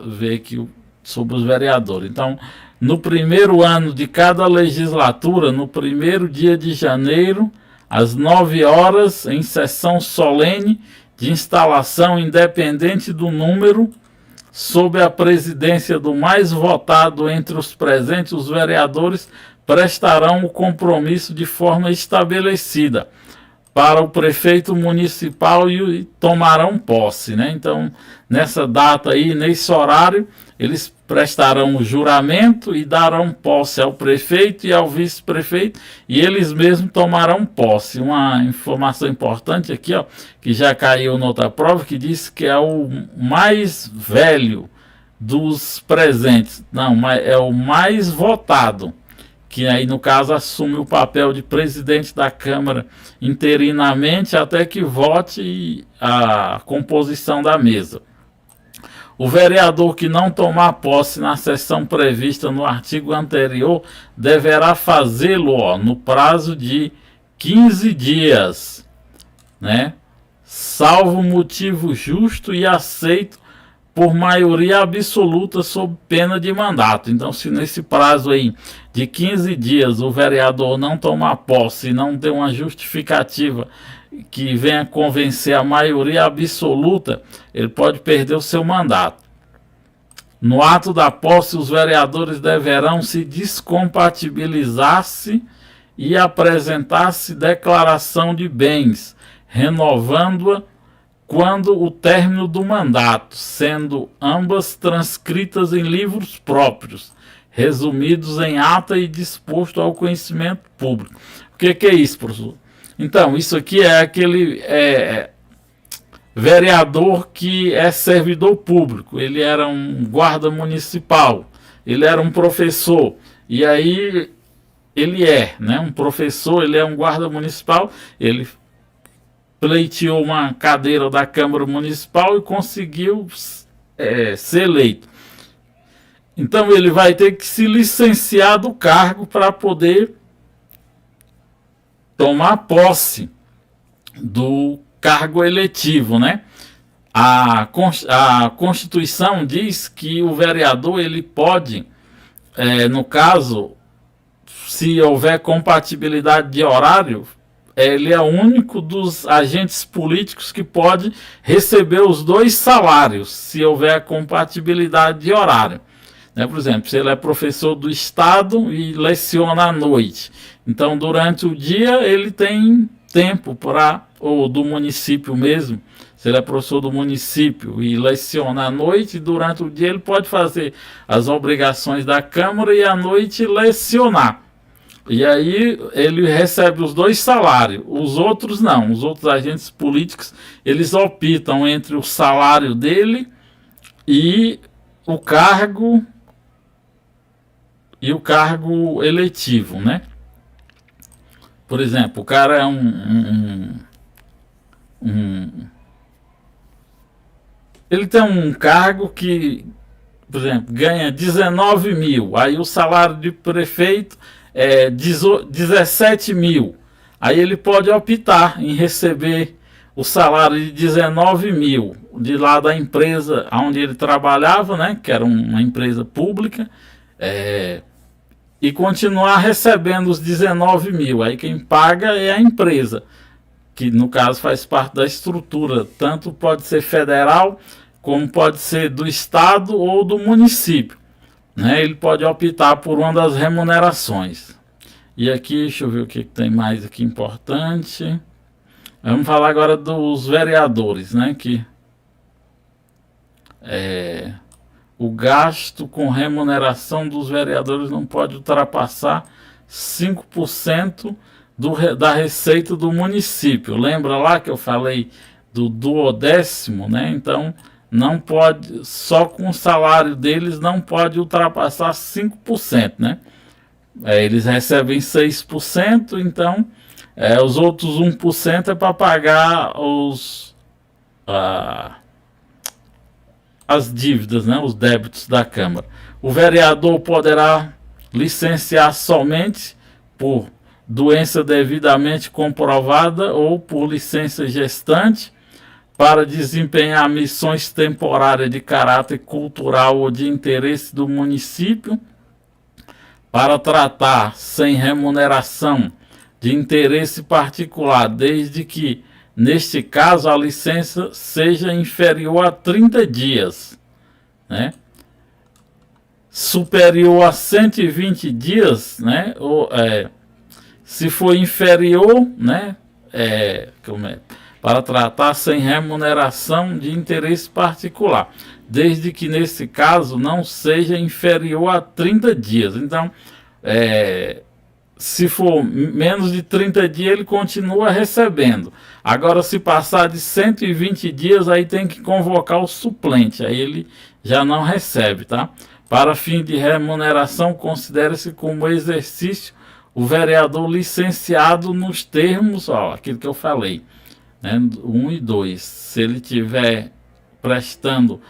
ver aqui sobre os vereadores. Então, no primeiro ano de cada legislatura, no primeiro dia de janeiro, às 9 horas, em sessão solene de instalação independente do número, sob a presidência do mais votado entre os presentes, os vereadores prestarão o compromisso de forma estabelecida para o prefeito municipal e tomarão posse, né? Então, nessa data aí, nesse horário, eles prestarão o juramento e darão posse ao prefeito e ao vice-prefeito, e eles mesmos tomarão posse. Uma informação importante aqui, ó, que já caiu noutra prova, que diz que é o mais velho dos presentes. Não, mas é o mais votado, que aí no caso assume o papel de presidente da Câmara interinamente até que vote a composição da mesa. O vereador que não tomar posse na sessão prevista no artigo anterior deverá fazê-lo no prazo de 15 dias, né? Salvo motivo justo e aceito por maioria absoluta sob pena de mandato. Então, se nesse prazo aí de 15 dias o vereador não tomar posse e não ter uma justificativa que venha convencer a maioria absoluta, ele pode perder o seu mandato. No ato da posse, os vereadores deverão se descompatibilizar-se e apresentar-se declaração de bens, renovando-a quando o término do mandato, sendo ambas transcritas em livros próprios, resumidos em ata e disposto ao conhecimento público. O que é isso, professor? Então, isso aqui é aquele vereador que é servidor público. Ele era um guarda municipal, ele era um professor, e aí ele né, um professor, ele é um guarda municipal, ele pleiteou uma cadeira da Câmara Municipal e conseguiu ser eleito. Então ele vai ter que se licenciar do cargo para poder tomar posse do cargo eletivo, né? A Constituição diz que o vereador ele pode, no caso, se houver compatibilidade de horário, ele é o único dos agentes políticos que pode receber os 2 salários, se houver compatibilidade de horário. Né? Por exemplo, se ele é professor do estado e leciona à noite, então durante o dia ele tem tempo ou do município mesmo, se ele é professor do município e leciona à noite, durante o dia ele pode fazer as obrigações da Câmara e à noite lecionar. E aí ele recebe os 2 salários, os outros não, os outros agentes políticos, eles optam entre o salário dele e o cargo eletivo, né? Por exemplo, o cara é ele tem um cargo que, por exemplo, ganha 19 mil, aí o salário de prefeito é 17 mil. Aí ele pode optar em receber o salário de 19 mil de lá da empresa onde ele trabalhava, né, que era uma empresa pública, e continuar recebendo os 19 mil. Aí quem paga é a empresa, que no caso faz parte da estrutura, tanto pode ser federal, como pode ser do estado ou do município. Né? Ele pode optar por uma das remunerações. E aqui, deixa eu ver o que tem mais aqui importante. Vamos falar agora dos vereadores, né? Que o gasto com remuneração dos vereadores não pode ultrapassar 5% da receita do município. Lembra lá que eu falei do duodécimo, né? Então, não pode, só com o salário deles não pode ultrapassar 5%, né? Eles recebem 6%, então os outros 1% é para pagar as dívidas, né? Os débitos da Câmara. O vereador poderá licenciar somente por doença devidamente comprovada ou por licença gestante, para desempenhar missões temporárias de caráter cultural ou de interesse do município, para tratar sem remuneração de interesse particular, desde que, neste caso, a licença seja inferior a 30 dias, né? Superior a 120 dias, né? Se for inferior, né? Para tratar sem remuneração de interesse particular, desde que nesse caso não seja inferior a 30 dias. Então, se for menos de 30 dias, ele continua recebendo. Agora, se passar de 120 dias, aí tem que convocar o suplente, aí ele já não recebe, tá? Para fim de remuneração, considera-se como exercício o vereador licenciado nos termos, aquilo que eu falei, né, 1 e 2, se ele tiver prestando,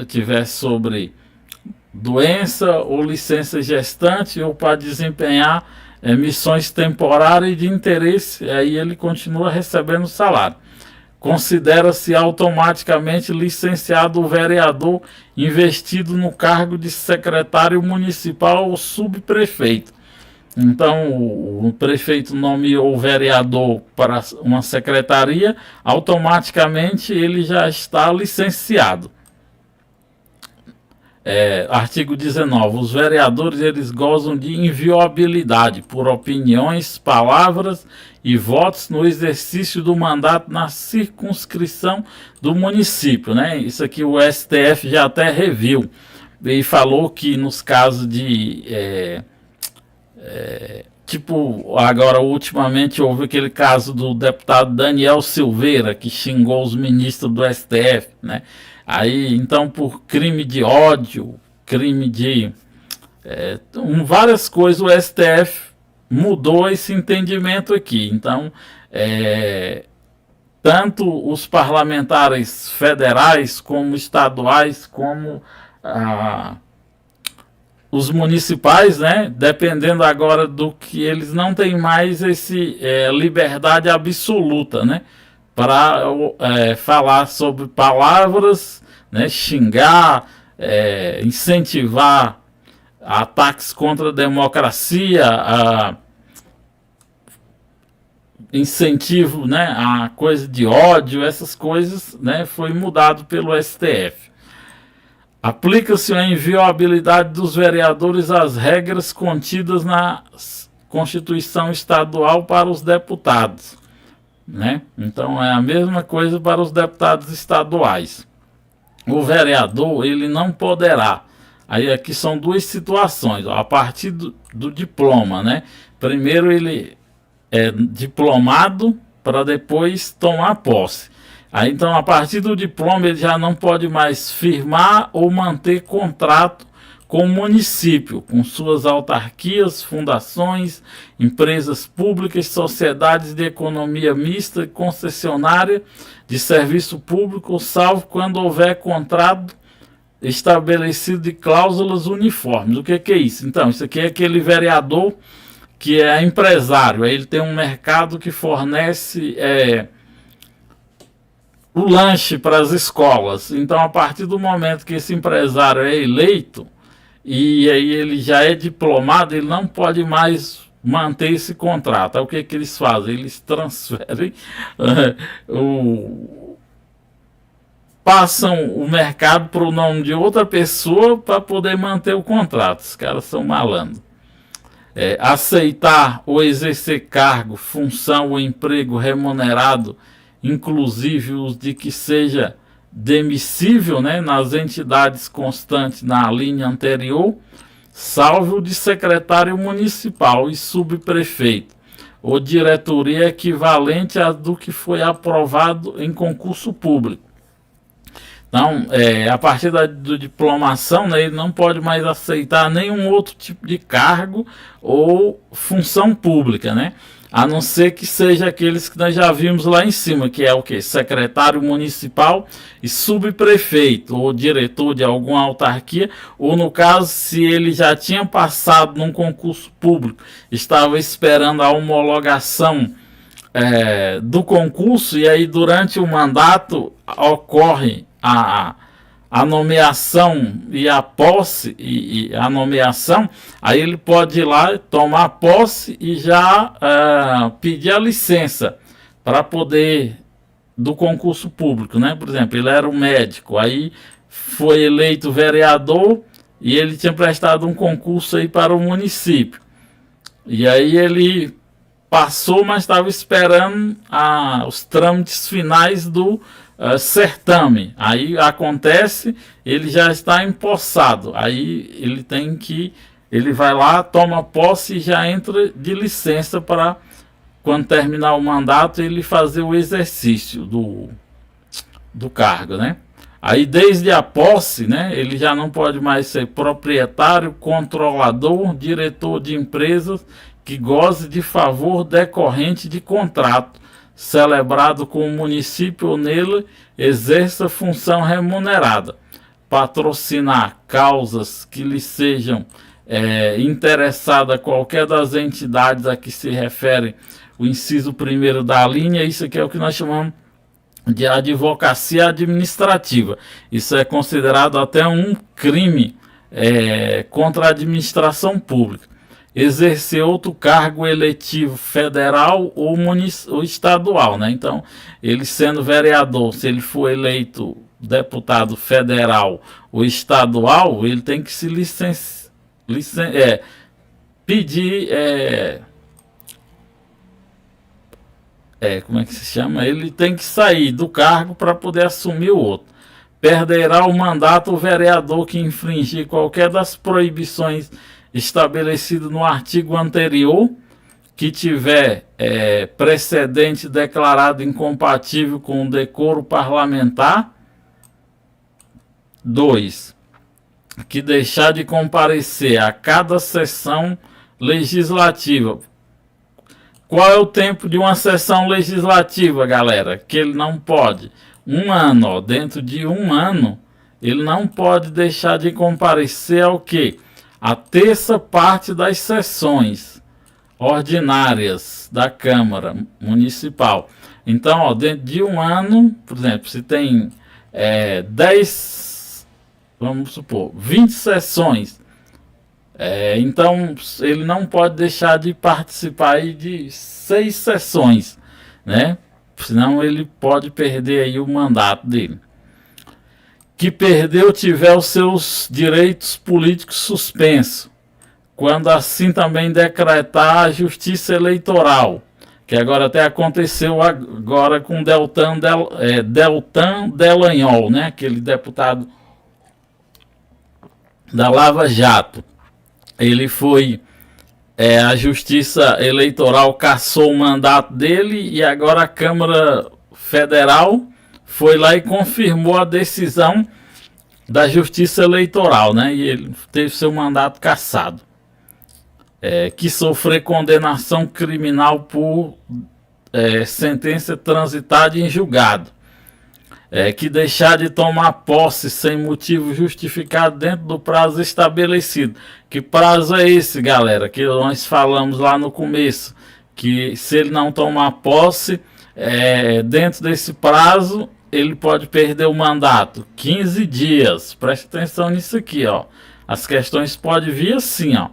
tiver sobre doença ou licença gestante ou para desempenhar missões temporárias e de interesse, aí ele continua recebendo salário. Considera-se automaticamente licenciado o vereador investido no cargo de secretário municipal ou subprefeito. Então, o prefeito nomeou o vereador para uma secretaria, automaticamente ele já está licenciado. Artigo 19. Os vereadores eles gozam de inviolabilidade por opiniões, palavras e votos no exercício do mandato na circunscrição do município, né? Isso aqui o STF já até reviu e falou que nos casos de tipo, agora ultimamente houve aquele caso do deputado Daniel Silveira que xingou os ministros do STF, né? Aí, então, por crime de ódio, crime de várias coisas, o STF mudou esse entendimento aqui. Então, tanto os parlamentares federais, como estaduais, como os municipais, né, dependendo agora do que eles não têm mais esse liberdade absoluta, né, para falar sobre palavras, né, xingar, incentivar ataques contra a democracia, incentivo, né, a coisa de ódio, essas coisas, né, foi mudado pelo STF. Aplica-se a inviolabilidade dos vereadores às regras contidas na Constituição Estadual para os deputados, né? Então é a mesma coisa para os deputados estaduais. O vereador ele não poderá. Aí aqui são duas situações, ó, a partir do diploma, né? Primeiro ele é diplomado para depois tomar posse. Aí então a partir do diploma ele já não pode mais firmar ou manter contrato com o município, com suas autarquias, fundações, empresas públicas, sociedades de economia mista, concessionária de serviço público, salvo quando houver contrato estabelecido de cláusulas uniformes. O que é isso? Então, isso aqui é aquele vereador que é empresário, aí ele tem um mercado que fornece o lanche para as escolas. Então, a partir do momento que esse empresário é eleito, e aí ele já é diplomado, ele não pode mais manter esse contrato. Aí o que eles fazem? Eles transferem, passam o mercado para o nome de outra pessoa para poder manter o contrato. Os caras são malandros. Aceitar ou exercer cargo, função ou emprego remunerado, inclusive os de que seja demissível, né, nas entidades constantes na linha anterior, salvo o de secretário municipal e subprefeito, ou diretoria equivalente a do que foi aprovado em concurso público. Então, a partir da diplomação, né, ele não pode mais aceitar nenhum outro tipo de cargo ou função pública, né? A não ser que seja aqueles que nós já vimos lá em cima, que é o quê? Secretário municipal e subprefeito, ou diretor de alguma autarquia, ou no caso, se ele já tinha passado num concurso público, estava esperando a homologação do concurso, e aí durante o mandato ocorre a nomeação e a posse e a nomeação, aí ele pode ir lá tomar posse e já pedir a licença para poder do concurso público, né? Por exemplo, ele era um médico, aí foi eleito vereador e ele tinha prestado um concurso aí para o município, e aí ele passou, mas estava esperando os trâmites finais do certame. Aí acontece, ele já está empossado, aí ele vai lá, toma posse e já entra de licença para, quando terminar o mandato, ele fazer o exercício do cargo, né? Aí desde a posse, né, ele já não pode mais ser proprietário, controlador, diretor de empresas que goze de favor decorrente de contrato celebrado com o município ou nele exerça função remunerada, patrocinar causas que lhe sejam interessado a qualquer das entidades a que se refere o inciso 1º da linha. Isso aqui é o que nós chamamos de advocacia administrativa. Isso é considerado até um crime contra a administração pública. Exercer outro cargo eletivo federal ou estadual, né? Então, ele sendo vereador, se ele for eleito deputado federal ou estadual, ele tem que se pedir, como é que se chama? Ele tem que sair do cargo para poder assumir o outro. Perderá o mandato o vereador que infringir qualquer das proibições estabelecidas no artigo anterior, que tiver precedente declarado incompatível com o decoro parlamentar. 2. Que deixar de comparecer a cada sessão legislativa. Qual é o tempo de uma sessão legislativa, galera? Que ele não pode. 1 ano, ó, dentro de 1 ano, ele não pode deixar de comparecer ao quê? A terça parte das sessões ordinárias da Câmara Municipal. Então, ó, dentro de 1 ano, por exemplo, se tem vamos supor, 20 sessões, então ele não pode deixar de participar aí de 6 sessões, né? Senão ele pode perder aí o mandato dele. Que perdeu tiver os seus direitos políticos suspensos, quando assim também decretar a justiça eleitoral, que agora até aconteceu agora com Deltan Dallagnol, né? Aquele deputado da Lava Jato. Ele foi, a justiça eleitoral cassou o mandato dele e agora a Câmara Federal foi lá e confirmou a decisão da justiça eleitoral, né? E ele teve seu mandato cassado. Que sofrer condenação criminal por sentença transitada em julgado. Que deixar de tomar posse sem motivo justificado dentro do prazo estabelecido. Que prazo é esse, galera? Que nós falamos lá no começo, que se ele não tomar posse, dentro desse prazo, ele pode perder o mandato. 15 dias. Preste atenção nisso aqui, ó. As questões podem vir assim, ó.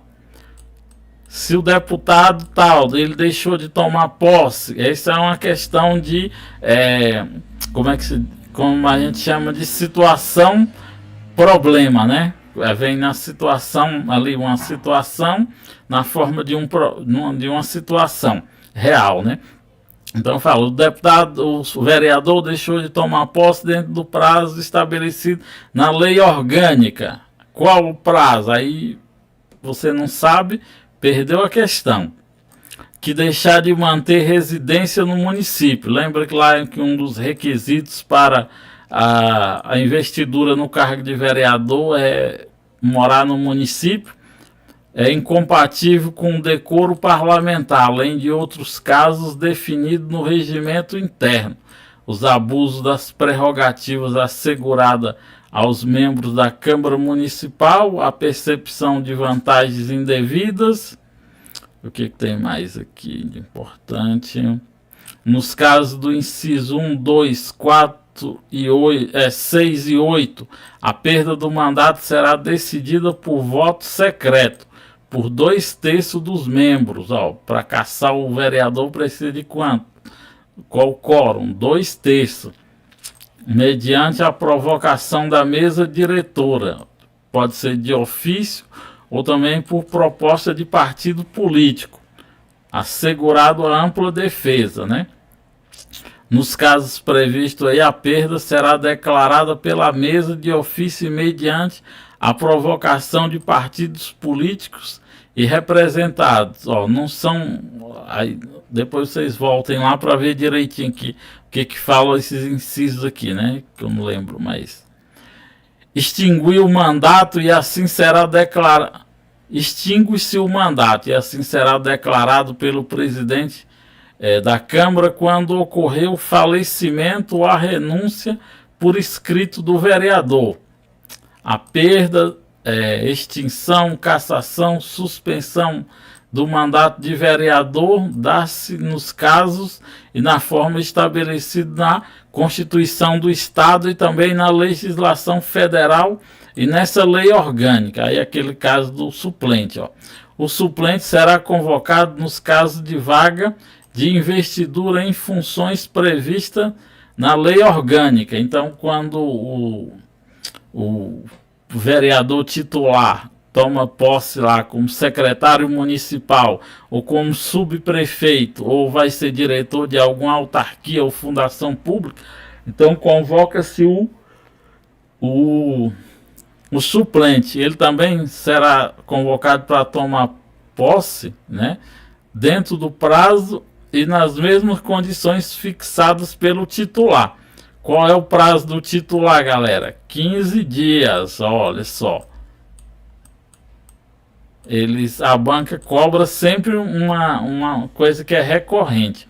Se o deputado tal, ele deixou de tomar posse, essa é uma questão de, como a gente chama de situação problema, né? Vem na situação ali, uma situação na forma de uma situação real, né? Então fala, o vereador deixou de tomar posse dentro do prazo estabelecido na lei orgânica. Qual o prazo? Aí você não sabe, perdeu a questão. Que deixar de manter residência no município. Lembra que lá que um dos requisitos para a investidura no cargo de vereador é morar no município. É incompatível com o decoro parlamentar, além de outros casos definidos no regimento interno. Os abusos das prerrogativas asseguradas aos membros da Câmara Municipal, a percepção de vantagens indevidas. O que tem mais aqui de importante? Nos casos do inciso 1, 2, 4 e 8, 6 e 8, a perda do mandato será decidida por voto secreto, por 2/3 dos membros. Para caçar o vereador precisa de quanto? Qual quórum? 2/3. Mediante a provocação da mesa diretora. Pode ser de ofício ou também por proposta de partido político, assegurado a ampla defesa, né? Nos casos previstos aí, a perda será declarada pela mesa de ofício mediante a provocação de partidos políticos e representados. Não são... Aí, depois vocês voltem lá para ver direitinho aqui o que falam esses incisos aqui, né? Que eu não lembro mais. Extinguir o mandato e assim será declarado. Extingue-se o mandato e assim será declarado pelo presidente da Câmara quando ocorrer o falecimento ou a renúncia por escrito do vereador. A perda extinção, cassação, suspensão do mandato de vereador dá-se nos casos e na forma estabelecida na Constituição do Estado e também na legislação federal e nessa lei orgânica. Aí aquele caso do suplente, ó. O suplente será convocado nos casos de vaga de investidura em funções previstas na lei orgânica. Então, quando o vereador titular toma posse lá como secretário municipal ou como subprefeito ou vai ser diretor de alguma autarquia ou fundação pública, então convoca-se o suplente. Ele também será convocado para tomar posse, né, dentro do prazo e nas mesmas condições fixadas pelo titular. Qual é o prazo do titular, galera? 15 dias, olha só. A banca cobra sempre uma coisa que é recorrente.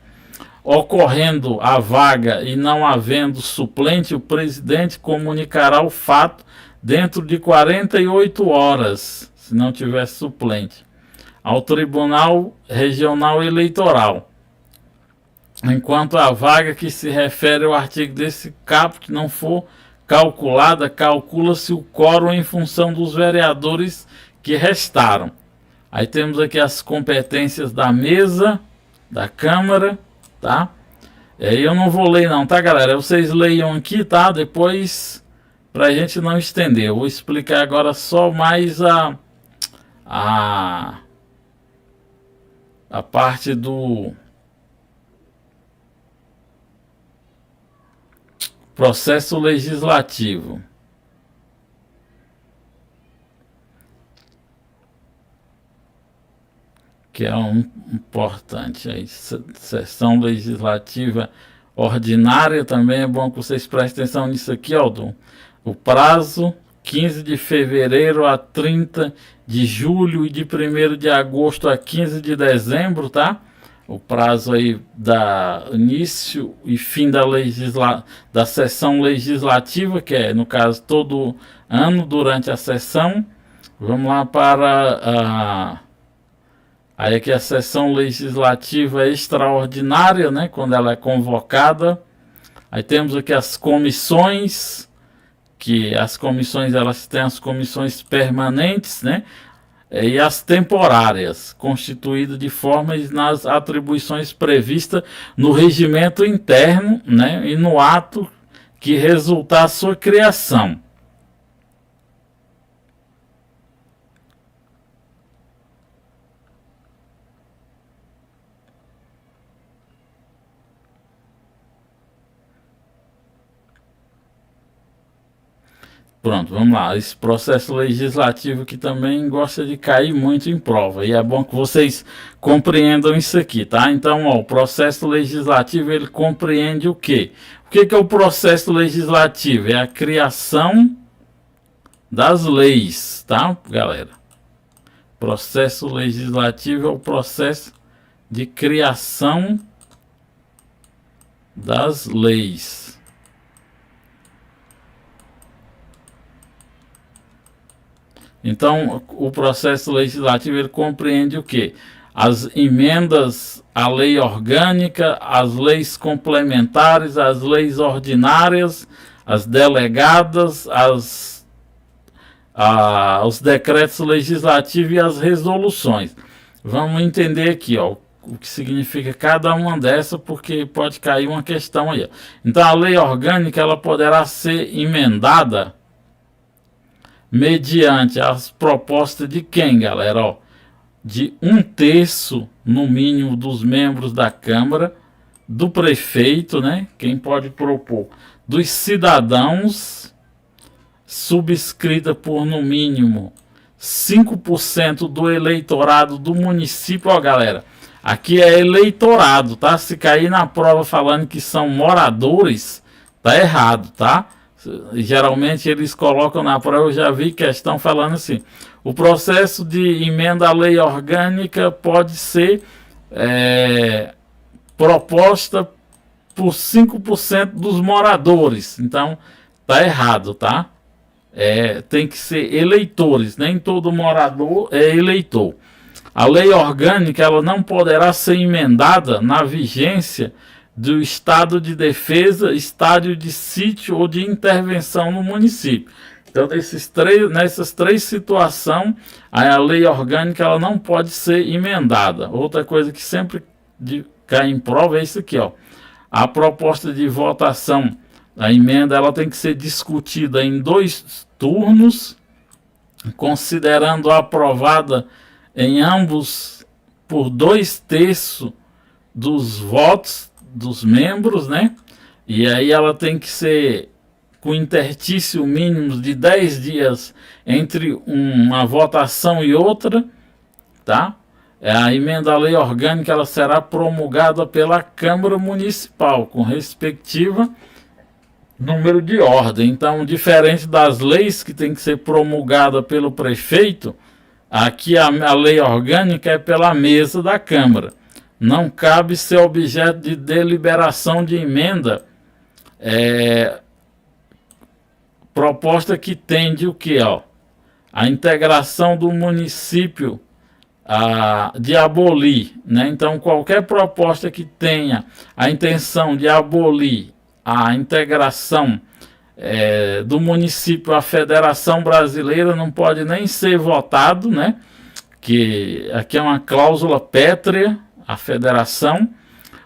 Ocorrendo a vaga e não havendo suplente, o presidente comunicará o fato dentro de 48 horas, se não tiver suplente, ao Tribunal Regional Eleitoral. Enquanto a vaga que se refere ao artigo desse caput não for calculada, calcula-se o quórum em função dos vereadores que restaram. Aí temos aqui as competências da mesa, da Câmara, tá? E aí eu não vou ler não, tá, galera? Vocês leiam aqui, tá? Depois, pra gente não estender. Eu vou explicar agora só mais a parte do processo legislativo. Que é importante. Aí, sessão legislativa ordinária, também é bom que vocês prestem atenção nisso aqui, ó, o prazo 15 de fevereiro a 30 de julho e de 1º de agosto a 15 de dezembro, tá? O prazo aí da início e fim da sessão legislativa, que é, no caso, todo ano durante a sessão. Vamos lá para aí aqui a sessão legislativa extraordinária, né, quando ela é convocada. Aí temos aqui as comissões, que as comissões, elas têm as comissões permanentes, né, e as temporárias, constituídas de formas nas atribuições previstas no regimento interno, né, e no ato que resultar a sua criação. Pronto, vamos lá. Esse processo legislativo que também gosta de cair muito em prova. E é bom que vocês compreendam isso aqui, tá? Então, ó, o processo legislativo, ele compreende o quê? O que é o processo legislativo? É a criação das leis, tá, galera? Processo legislativo é o processo de criação das leis. Então, o processo legislativo, ele compreende o quê? As emendas à lei orgânica, as leis complementares, as leis ordinárias, as delegadas, os decretos legislativos e as resoluções. Vamos entender aqui, ó, o que significa cada uma dessas, porque pode cair uma questão aí. Então, a lei orgânica, ela poderá ser emendada mediante as propostas de quem, galera? Ó, de 1/3, no mínimo, dos membros da Câmara, do prefeito, né? Quem pode propor? Dos cidadãos, subscrita por, no mínimo, 5% do eleitorado do município. Ó, galera, aqui é eleitorado, tá? Se cair na prova falando que são moradores, tá errado, tá? Geralmente eles colocam na prova, eu já vi questão falando assim: o processo de emenda à lei orgânica pode ser proposta por 5% dos moradores. Então tá errado, tá? tem que ser eleitores, nem todo morador é eleitor. A lei orgânica ela não poderá ser emendada na vigência do estado de defesa, estádio de sítio ou de intervenção no município. Então, nessas três situações, a lei orgânica ela não pode ser emendada. Outra coisa que sempre cai em prova é isso aqui, ó. A proposta de votação, a emenda, ela tem que ser discutida em 2 turnos, considerando aprovada em ambos por 2/3 dos votos dos membros, né? E aí ela tem que ser com interstício mínimo de 10 dias entre uma votação e outra, tá? A emenda à lei orgânica ela será promulgada pela Câmara Municipal, com respectiva número de ordem. Então, diferente das leis que tem que ser promulgada pelo prefeito, aqui a lei orgânica é pela mesa da Câmara. Não cabe ser objeto de deliberação de emenda, proposta que tende o que? A integração do município de abolir, né? Então, qualquer proposta que tenha a intenção de abolir a integração do município à Federação Brasileira não pode nem ser votado, né? Que aqui é uma cláusula pétrea, a federação,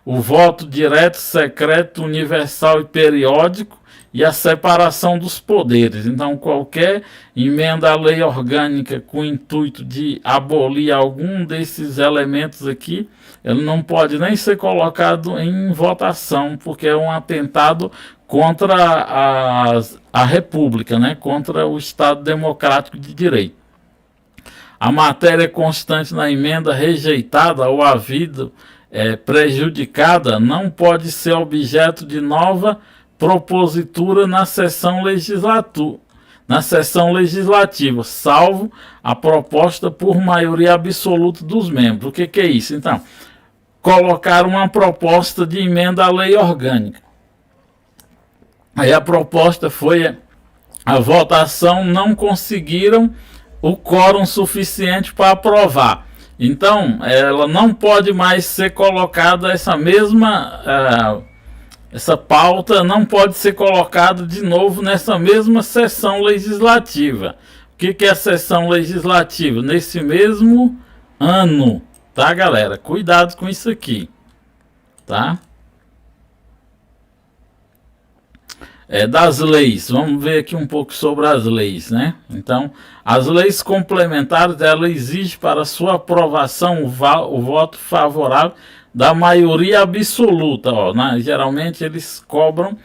o voto direto, secreto, universal e periódico e a separação dos poderes. Então, qualquer emenda à lei orgânica com o intuito de abolir algum desses elementos aqui, ele não pode nem ser colocado em votação, porque é um atentado contra a República, né? Contra o Estado Democrático de Direito. A matéria constante na emenda rejeitada ou havida prejudicada não pode ser objeto de nova propositura na sessão legislativa, salvo a proposta por maioria absoluta dos membros. O que é isso? Então, colocar uma proposta de emenda à lei orgânica. Aí a proposta foi a votação, não conseguiram o quórum suficiente para aprovar. Então, ela não pode mais ser colocada essa pauta não pode ser colocada de novo nessa mesma sessão legislativa. O que é a sessão legislativa? Nesse mesmo ano, tá, galera? Cuidado com isso aqui, tá? Das leis, vamos ver aqui um pouco sobre as leis, né? Então, as leis complementares, ela exige para sua aprovação o voto favorável da maioria absoluta, geralmente eles cobram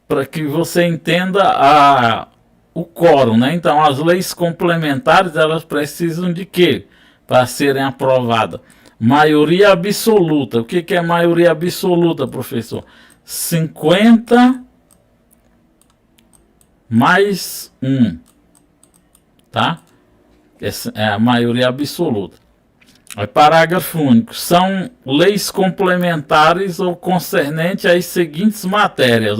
para que você entenda o quórum, né? Então, as leis complementares, elas precisam de quê? Para serem aprovadas? Maioria absoluta. O que é maioria absoluta, professor? 50 mais 1, tá? Essa é a maioria absoluta. Parágrafo único. São leis complementares ou concernentes às seguintes matérias.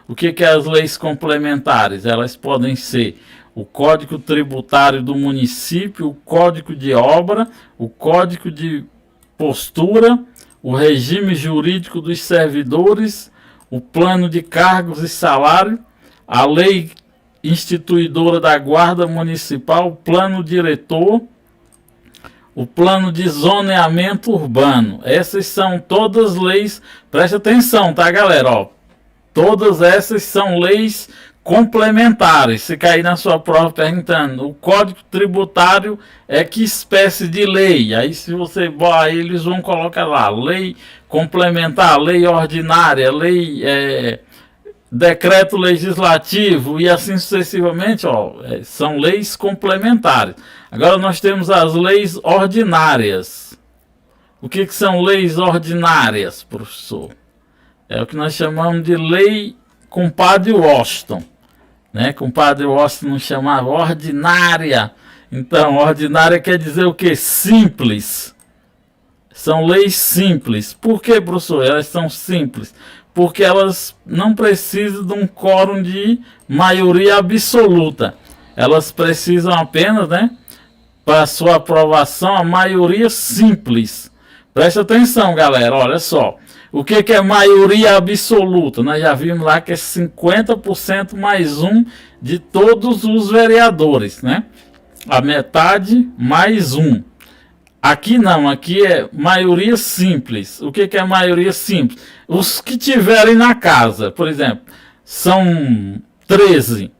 O que é as leis complementares? Elas podem ser o Código Tributário do município, o Código de Obra, o Código de Postura, o Regime Jurídico dos Servidores, o Plano de Cargos e Salário, a Lei Instituidora da Guarda Municipal, o Plano Diretor, o plano de zoneamento urbano. Essas são todas leis, preste atenção, tá, galera? Todas essas são leis complementares. Se cair na sua prova perguntando, o Código Tributário é que espécie de lei? Aí se você, aí eles vão colocar lá, lei complementar, lei ordinária, lei decreto legislativo e assim sucessivamente, são leis complementares. Agora nós temos as leis ordinárias. O que são leis ordinárias, professor? É o que nós chamamos de lei compadre Washington, né? Compadre Washington não chamava ordinária. Então, ordinária quer dizer o que? Simples. São leis simples. Por que, professor? Elas são simples porque elas não precisam de um quórum de maioria absoluta. elas precisam apenas, né, para sua aprovação, a maioria simples. Presta atenção, galera, olha só. O que é maioria absoluta? Nós já vimos lá que é 50% mais um de todos os vereadores, né? A metade mais um. Aqui não, aqui é maioria simples. O que é maioria simples? Os que tiverem na casa, por exemplo, são 13.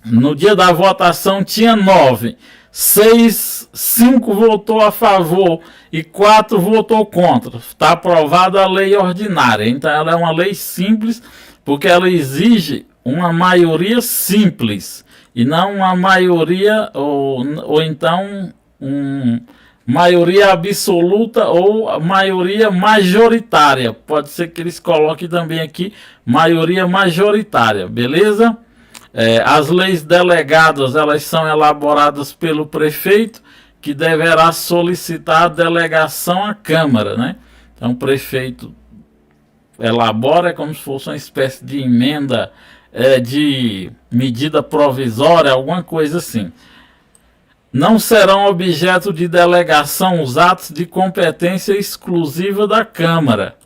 No dia da votação tinha 9. 5 votou a favor e 4 votou contra. Está aprovada a lei ordinária. Então ela é uma lei simples porque ela exige uma maioria simples e não uma maioria ou então maioria absoluta ou maioria majoritária. Pode ser que eles coloquem também aqui maioria majoritária, beleza? As leis delegadas, elas são elaboradas pelo prefeito, que deverá solicitar a delegação à Câmara, né? Então o prefeito elabora como se fosse uma espécie de emenda, de medida provisória, alguma coisa assim. Não serão objeto de delegação os atos de competência exclusiva da Câmara,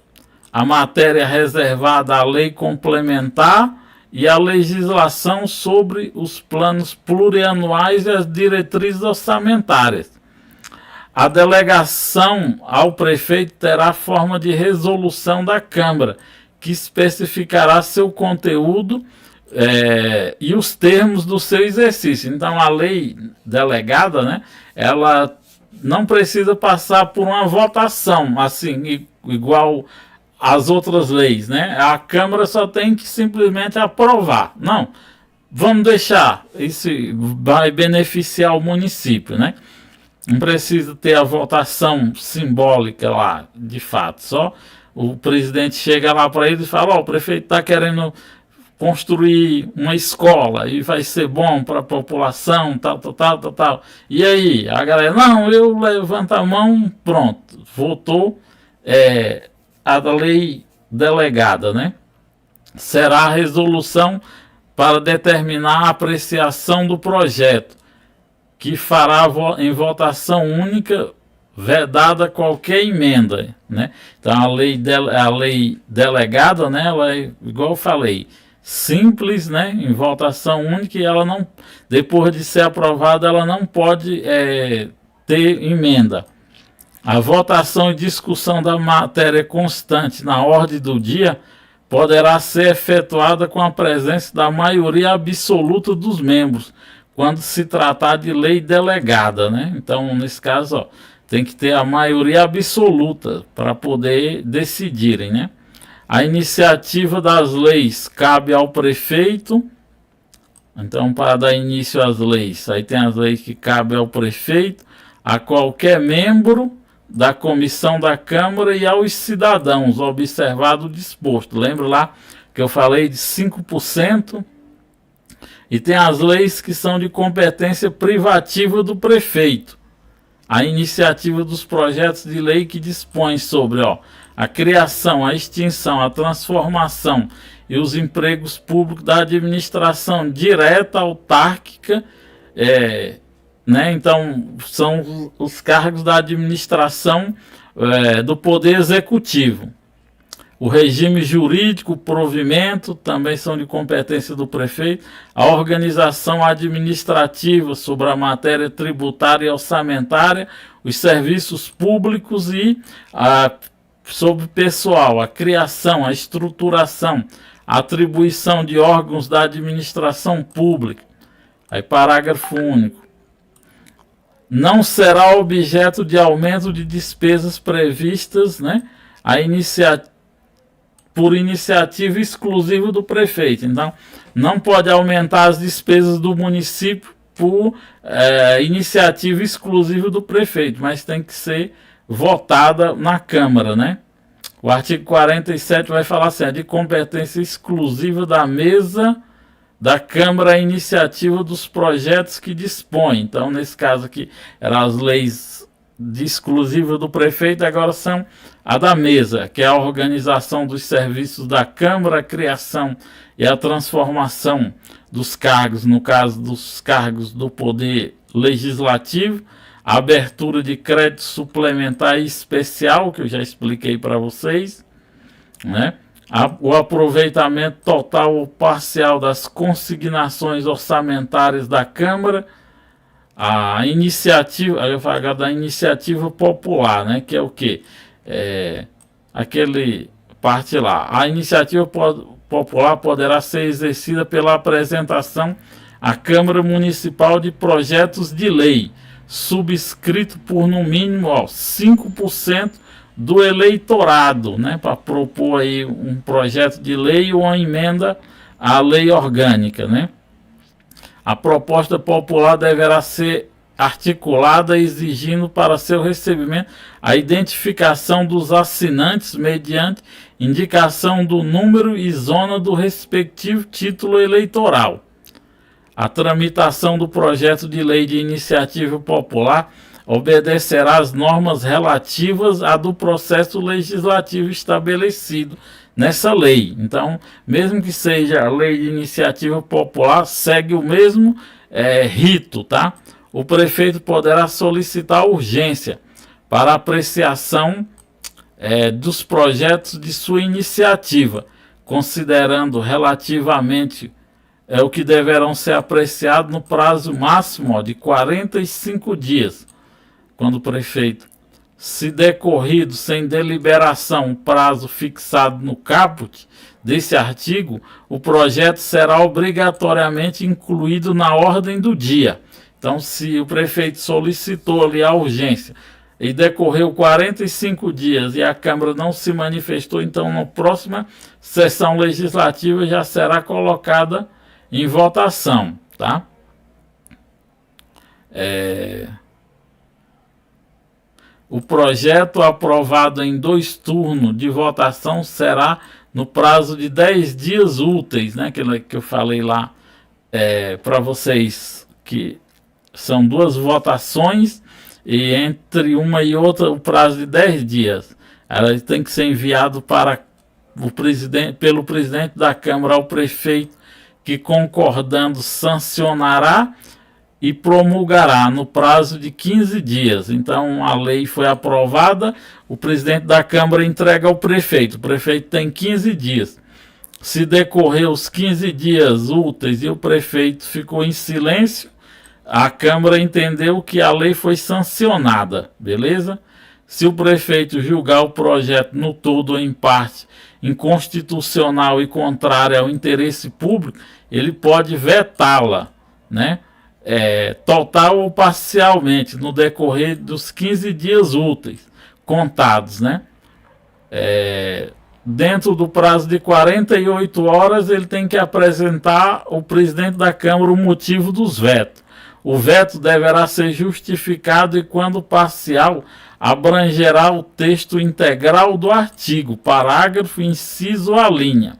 a matéria reservada à lei complementar e a legislação sobre os planos plurianuais e as diretrizes orçamentárias. A delegação ao prefeito terá forma de resolução da Câmara, que especificará seu conteúdo e os termos do seu exercício. Então, a lei delegada, né, ela não precisa passar por uma votação, assim, igual as outras leis, né? A Câmara só tem que simplesmente aprovar. Não, vamos deixar, isso vai beneficiar o município, né? Não precisa ter a votação simbólica lá, de fato. Só o presidente chega lá para ele e fala: o prefeito está querendo construir uma escola e vai ser bom para a população, tal. E aí, a galera, não, eu levanto a mão, pronto, votou, a lei delegada, né? Será a resolução para determinar a apreciação do projeto, que fará em votação única, vedada qualquer emenda, né? Então a lei delegada, né? Ela é, igual eu falei, simples, né? Em votação única, e ela não, depois de ser aprovada, ela não pode ter emenda. A votação e discussão da matéria constante na ordem do dia poderá ser efetuada com a presença da maioria absoluta dos membros, quando se tratar de lei delegada, né? Então, nesse caso, tem que ter a maioria absoluta para poder decidirem, né? A iniciativa das leis cabe ao prefeito. Então, para dar início às leis, aí tem as leis que cabem ao prefeito, a qualquer membro da comissão da Câmara e aos cidadãos, observado o disposto. Lembra lá que eu falei de 5%? E tem as leis que são de competência privativa do prefeito. A iniciativa dos projetos de lei que dispõem sobre a criação, a extinção, a transformação e os empregos públicos da administração direta, autárquica, né? Então, são os cargos da administração do Poder Executivo. O regime jurídico, o provimento, também são de competência do prefeito. A organização administrativa sobre a matéria tributária e orçamentária, os serviços públicos e sobre pessoal, a criação, a estruturação, a atribuição de órgãos da administração pública. Aí, parágrafo único. Não será objeto de aumento de despesas previstas, né, por iniciativa exclusiva do prefeito. Então, não pode aumentar as despesas do município por iniciativa exclusiva do prefeito, mas tem que ser votada na Câmara, né? O artigo 47 vai falar assim: de competência exclusiva da mesa da Câmara a iniciativa dos projetos que dispõe. Então, nesse caso aqui, eram as leis de exclusiva do prefeito agora são a da mesa, que é a organização dos serviços da Câmara, a criação e a transformação dos cargos, no caso dos cargos do Poder Legislativo, a abertura de crédito suplementar e especial, que eu já expliquei para vocês, né? O aproveitamento total ou parcial das consignações orçamentárias da Câmara, a iniciativa, eu falo agora da iniciativa popular, né? Que é o quê? Aquele parte lá. A iniciativa popular poderá ser exercida pela apresentação à Câmara Municipal de projetos de lei, subscrito por no mínimo 5% do eleitorado, né, para propor aí um projeto de lei ou uma emenda à lei orgânica, né? A proposta popular deverá ser articulada exigindo para seu recebimento a identificação dos assinantes mediante indicação do número e zona do respectivo título eleitoral. A tramitação do projeto de lei de iniciativa popular obedecerá às normas relativas à do processo legislativo estabelecido nessa lei. Então, mesmo que seja a lei de iniciativa popular, segue o mesmo rito, tá? O prefeito poderá solicitar urgência para apreciação dos projetos de sua iniciativa, considerando relativamente o que deverão ser apreciados no prazo máximo de 45 dias. Quando o prefeito, se decorrido sem deliberação o prazo fixado no caput desse artigo, o projeto será obrigatoriamente incluído na ordem do dia. Então, se o prefeito solicitou ali a urgência e decorreu 45 dias e a Câmara não se manifestou, então na próxima sessão legislativa já será colocada em votação, tá? O projeto aprovado em 2 turnos de votação será no prazo de 10 dias úteis, né? Que eu falei lá para vocês, que são 2 votações e entre uma e outra o prazo de 10 dias. Ela tem que ser enviado para pelo presidente da Câmara ao prefeito, que concordando sancionará e promulgará no prazo de 15 dias. Então a lei foi aprovada, o presidente da Câmara entrega ao prefeito. O prefeito tem 15 dias. Se decorrer os 15 dias úteis e o prefeito ficou em silêncio, a Câmara entendeu que a lei foi sancionada, beleza? Se o prefeito julgar o projeto no todo ou em parte inconstitucional e contrária ao interesse público, ele pode vetá-la, né? Total ou parcialmente, no decorrer dos 15 dias úteis contados, né? Dentro do prazo de 48 horas, ele tem que apresentar ao presidente da Câmara o motivo dos vetos. O veto deverá ser justificado e, quando parcial, abrangerá o texto integral do artigo, parágrafo, inciso ou a linha.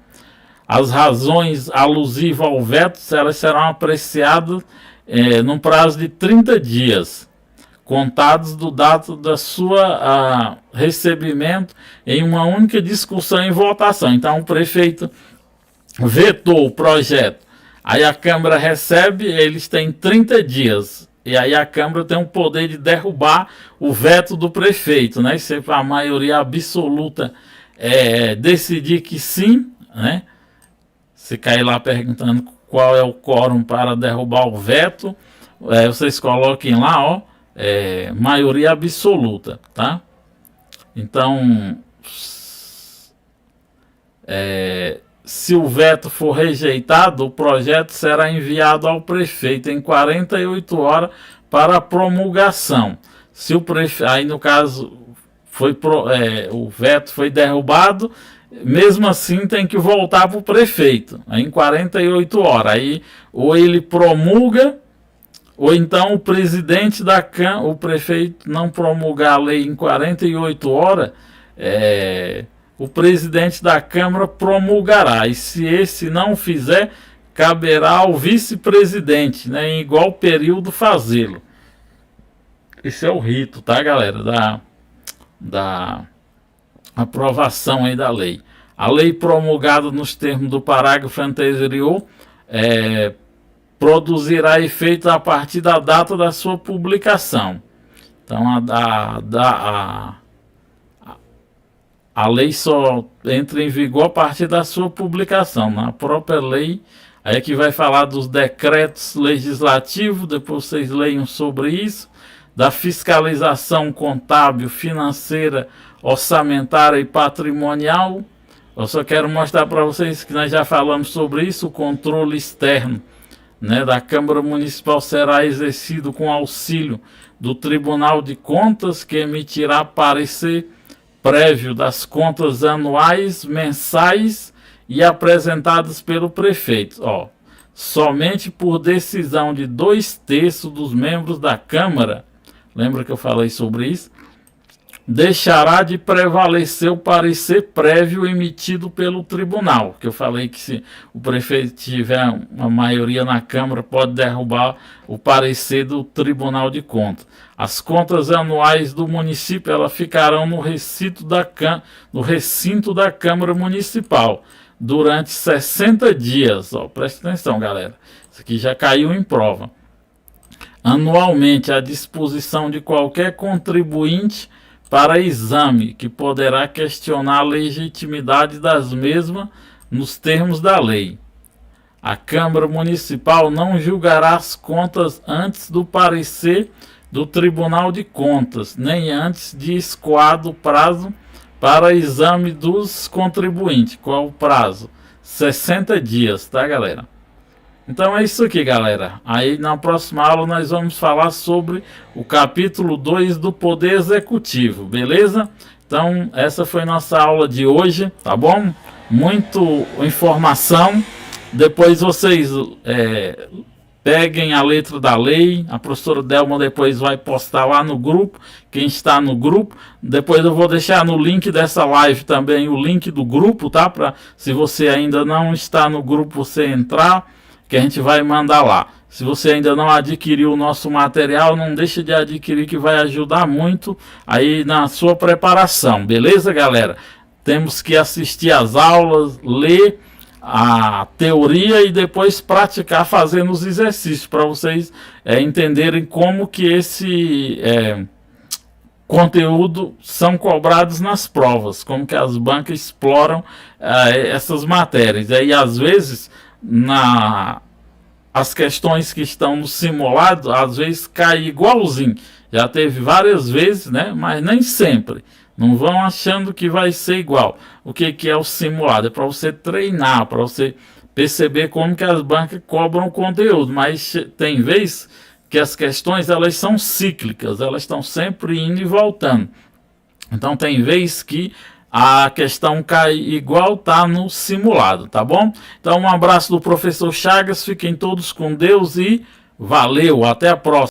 As razões alusivas ao veto elas serão apreciadas num prazo de 30 dias, contados do dado da sua recebimento em uma única discussão e votação. Então, o prefeito vetou o projeto, aí a Câmara recebe, eles têm 30 dias, e aí a Câmara tem o poder de derrubar o veto do prefeito, né? Se a maioria absoluta decidir que sim, né? Se cair lá perguntando qual é o quórum para derrubar o veto, vocês coloquem lá, ó, maioria absoluta, tá? Então, se o veto for rejeitado, o projeto será enviado ao prefeito em 48 horas para promulgação. Se o aí no caso o veto foi derrubado, mesmo assim tem que voltar para o prefeito em 48 horas. Aí ou ele promulga, ou então o presidente da Câmara, o prefeito não promulgar a lei em 48 horas, o presidente da Câmara promulgará. E se esse não fizer, caberá ao vice-presidente, né, em igual período, fazê-lo. esse é o rito, tá, galera, da aprovação aí da lei. A lei promulgada nos termos do parágrafo anterior produzirá efeito a partir da data da sua publicação. Então a lei só entra em vigor a partir da sua publicação. Na própria lei, aí é que vai falar dos decretos legislativos, depois vocês leiam sobre isso, da fiscalização contábil, financeira, orçamentária e patrimonial. Eu só quero mostrar para vocês que nós já falamos sobre isso. O controle externo, né, da Câmara Municipal será exercido com auxílio do Tribunal de Contas, que emitirá parecer prévio das contas anuais, mensais e apresentadas pelo prefeito. Somente por decisão de 2/3 dos membros da Câmara, lembra que eu falei sobre isso? Deixará de prevalecer o parecer prévio emitido pelo tribunal, que eu falei que se o prefeito tiver uma maioria na Câmara, pode derrubar o parecer do Tribunal de Contas. As contas anuais do município elas ficarão no recinto da Câmara Municipal durante 60 dias. Presta atenção, galera, isso aqui já caiu em prova. Anualmente, à disposição de qualquer contribuinte para exame, que poderá questionar a legitimidade das mesmas nos termos da lei. A Câmara Municipal não julgará as contas antes do parecer do Tribunal de Contas, nem antes de escoado o prazo para exame dos contribuintes. Qual o prazo? 60 dias, tá, galera? Então é isso aqui, galera. Aí na próxima aula nós vamos falar sobre o capítulo 2 do Poder Executivo, beleza? Então essa foi nossa aula de hoje, tá bom? Muito informação. Depois vocês peguem a letra da lei. A professora Delma depois vai postar lá no grupo, quem está no grupo. Depois eu vou deixar no link dessa live também o link do grupo, tá? Para se você ainda não está no grupo, você entrar, que a gente vai mandar lá. Se você ainda não adquiriu o nosso material, não deixe de adquirir, que vai ajudar muito aí na sua preparação, beleza, galera? Temos que assistir às aulas, ler a teoria e depois praticar fazendo os exercícios, para vocês entenderem como que esse conteúdo são cobrados nas provas, como que as bancas exploram essas matérias. Aí às vezes as questões que estão no simulado, às vezes cai igualzinho. Já teve várias vezes, né? Mas nem sempre. Não vão achando que vai ser igual. O que é o simulado? É para você treinar, para você perceber como que as bancas cobram o conteúdo. Mas tem vezes que as questões elas são cíclicas, elas estão sempre indo e voltando. Então tem vezes que a questão cai igual tá no simulado, tá bom? Então um abraço do professor Chagas, fiquem todos com Deus e valeu, até a próxima.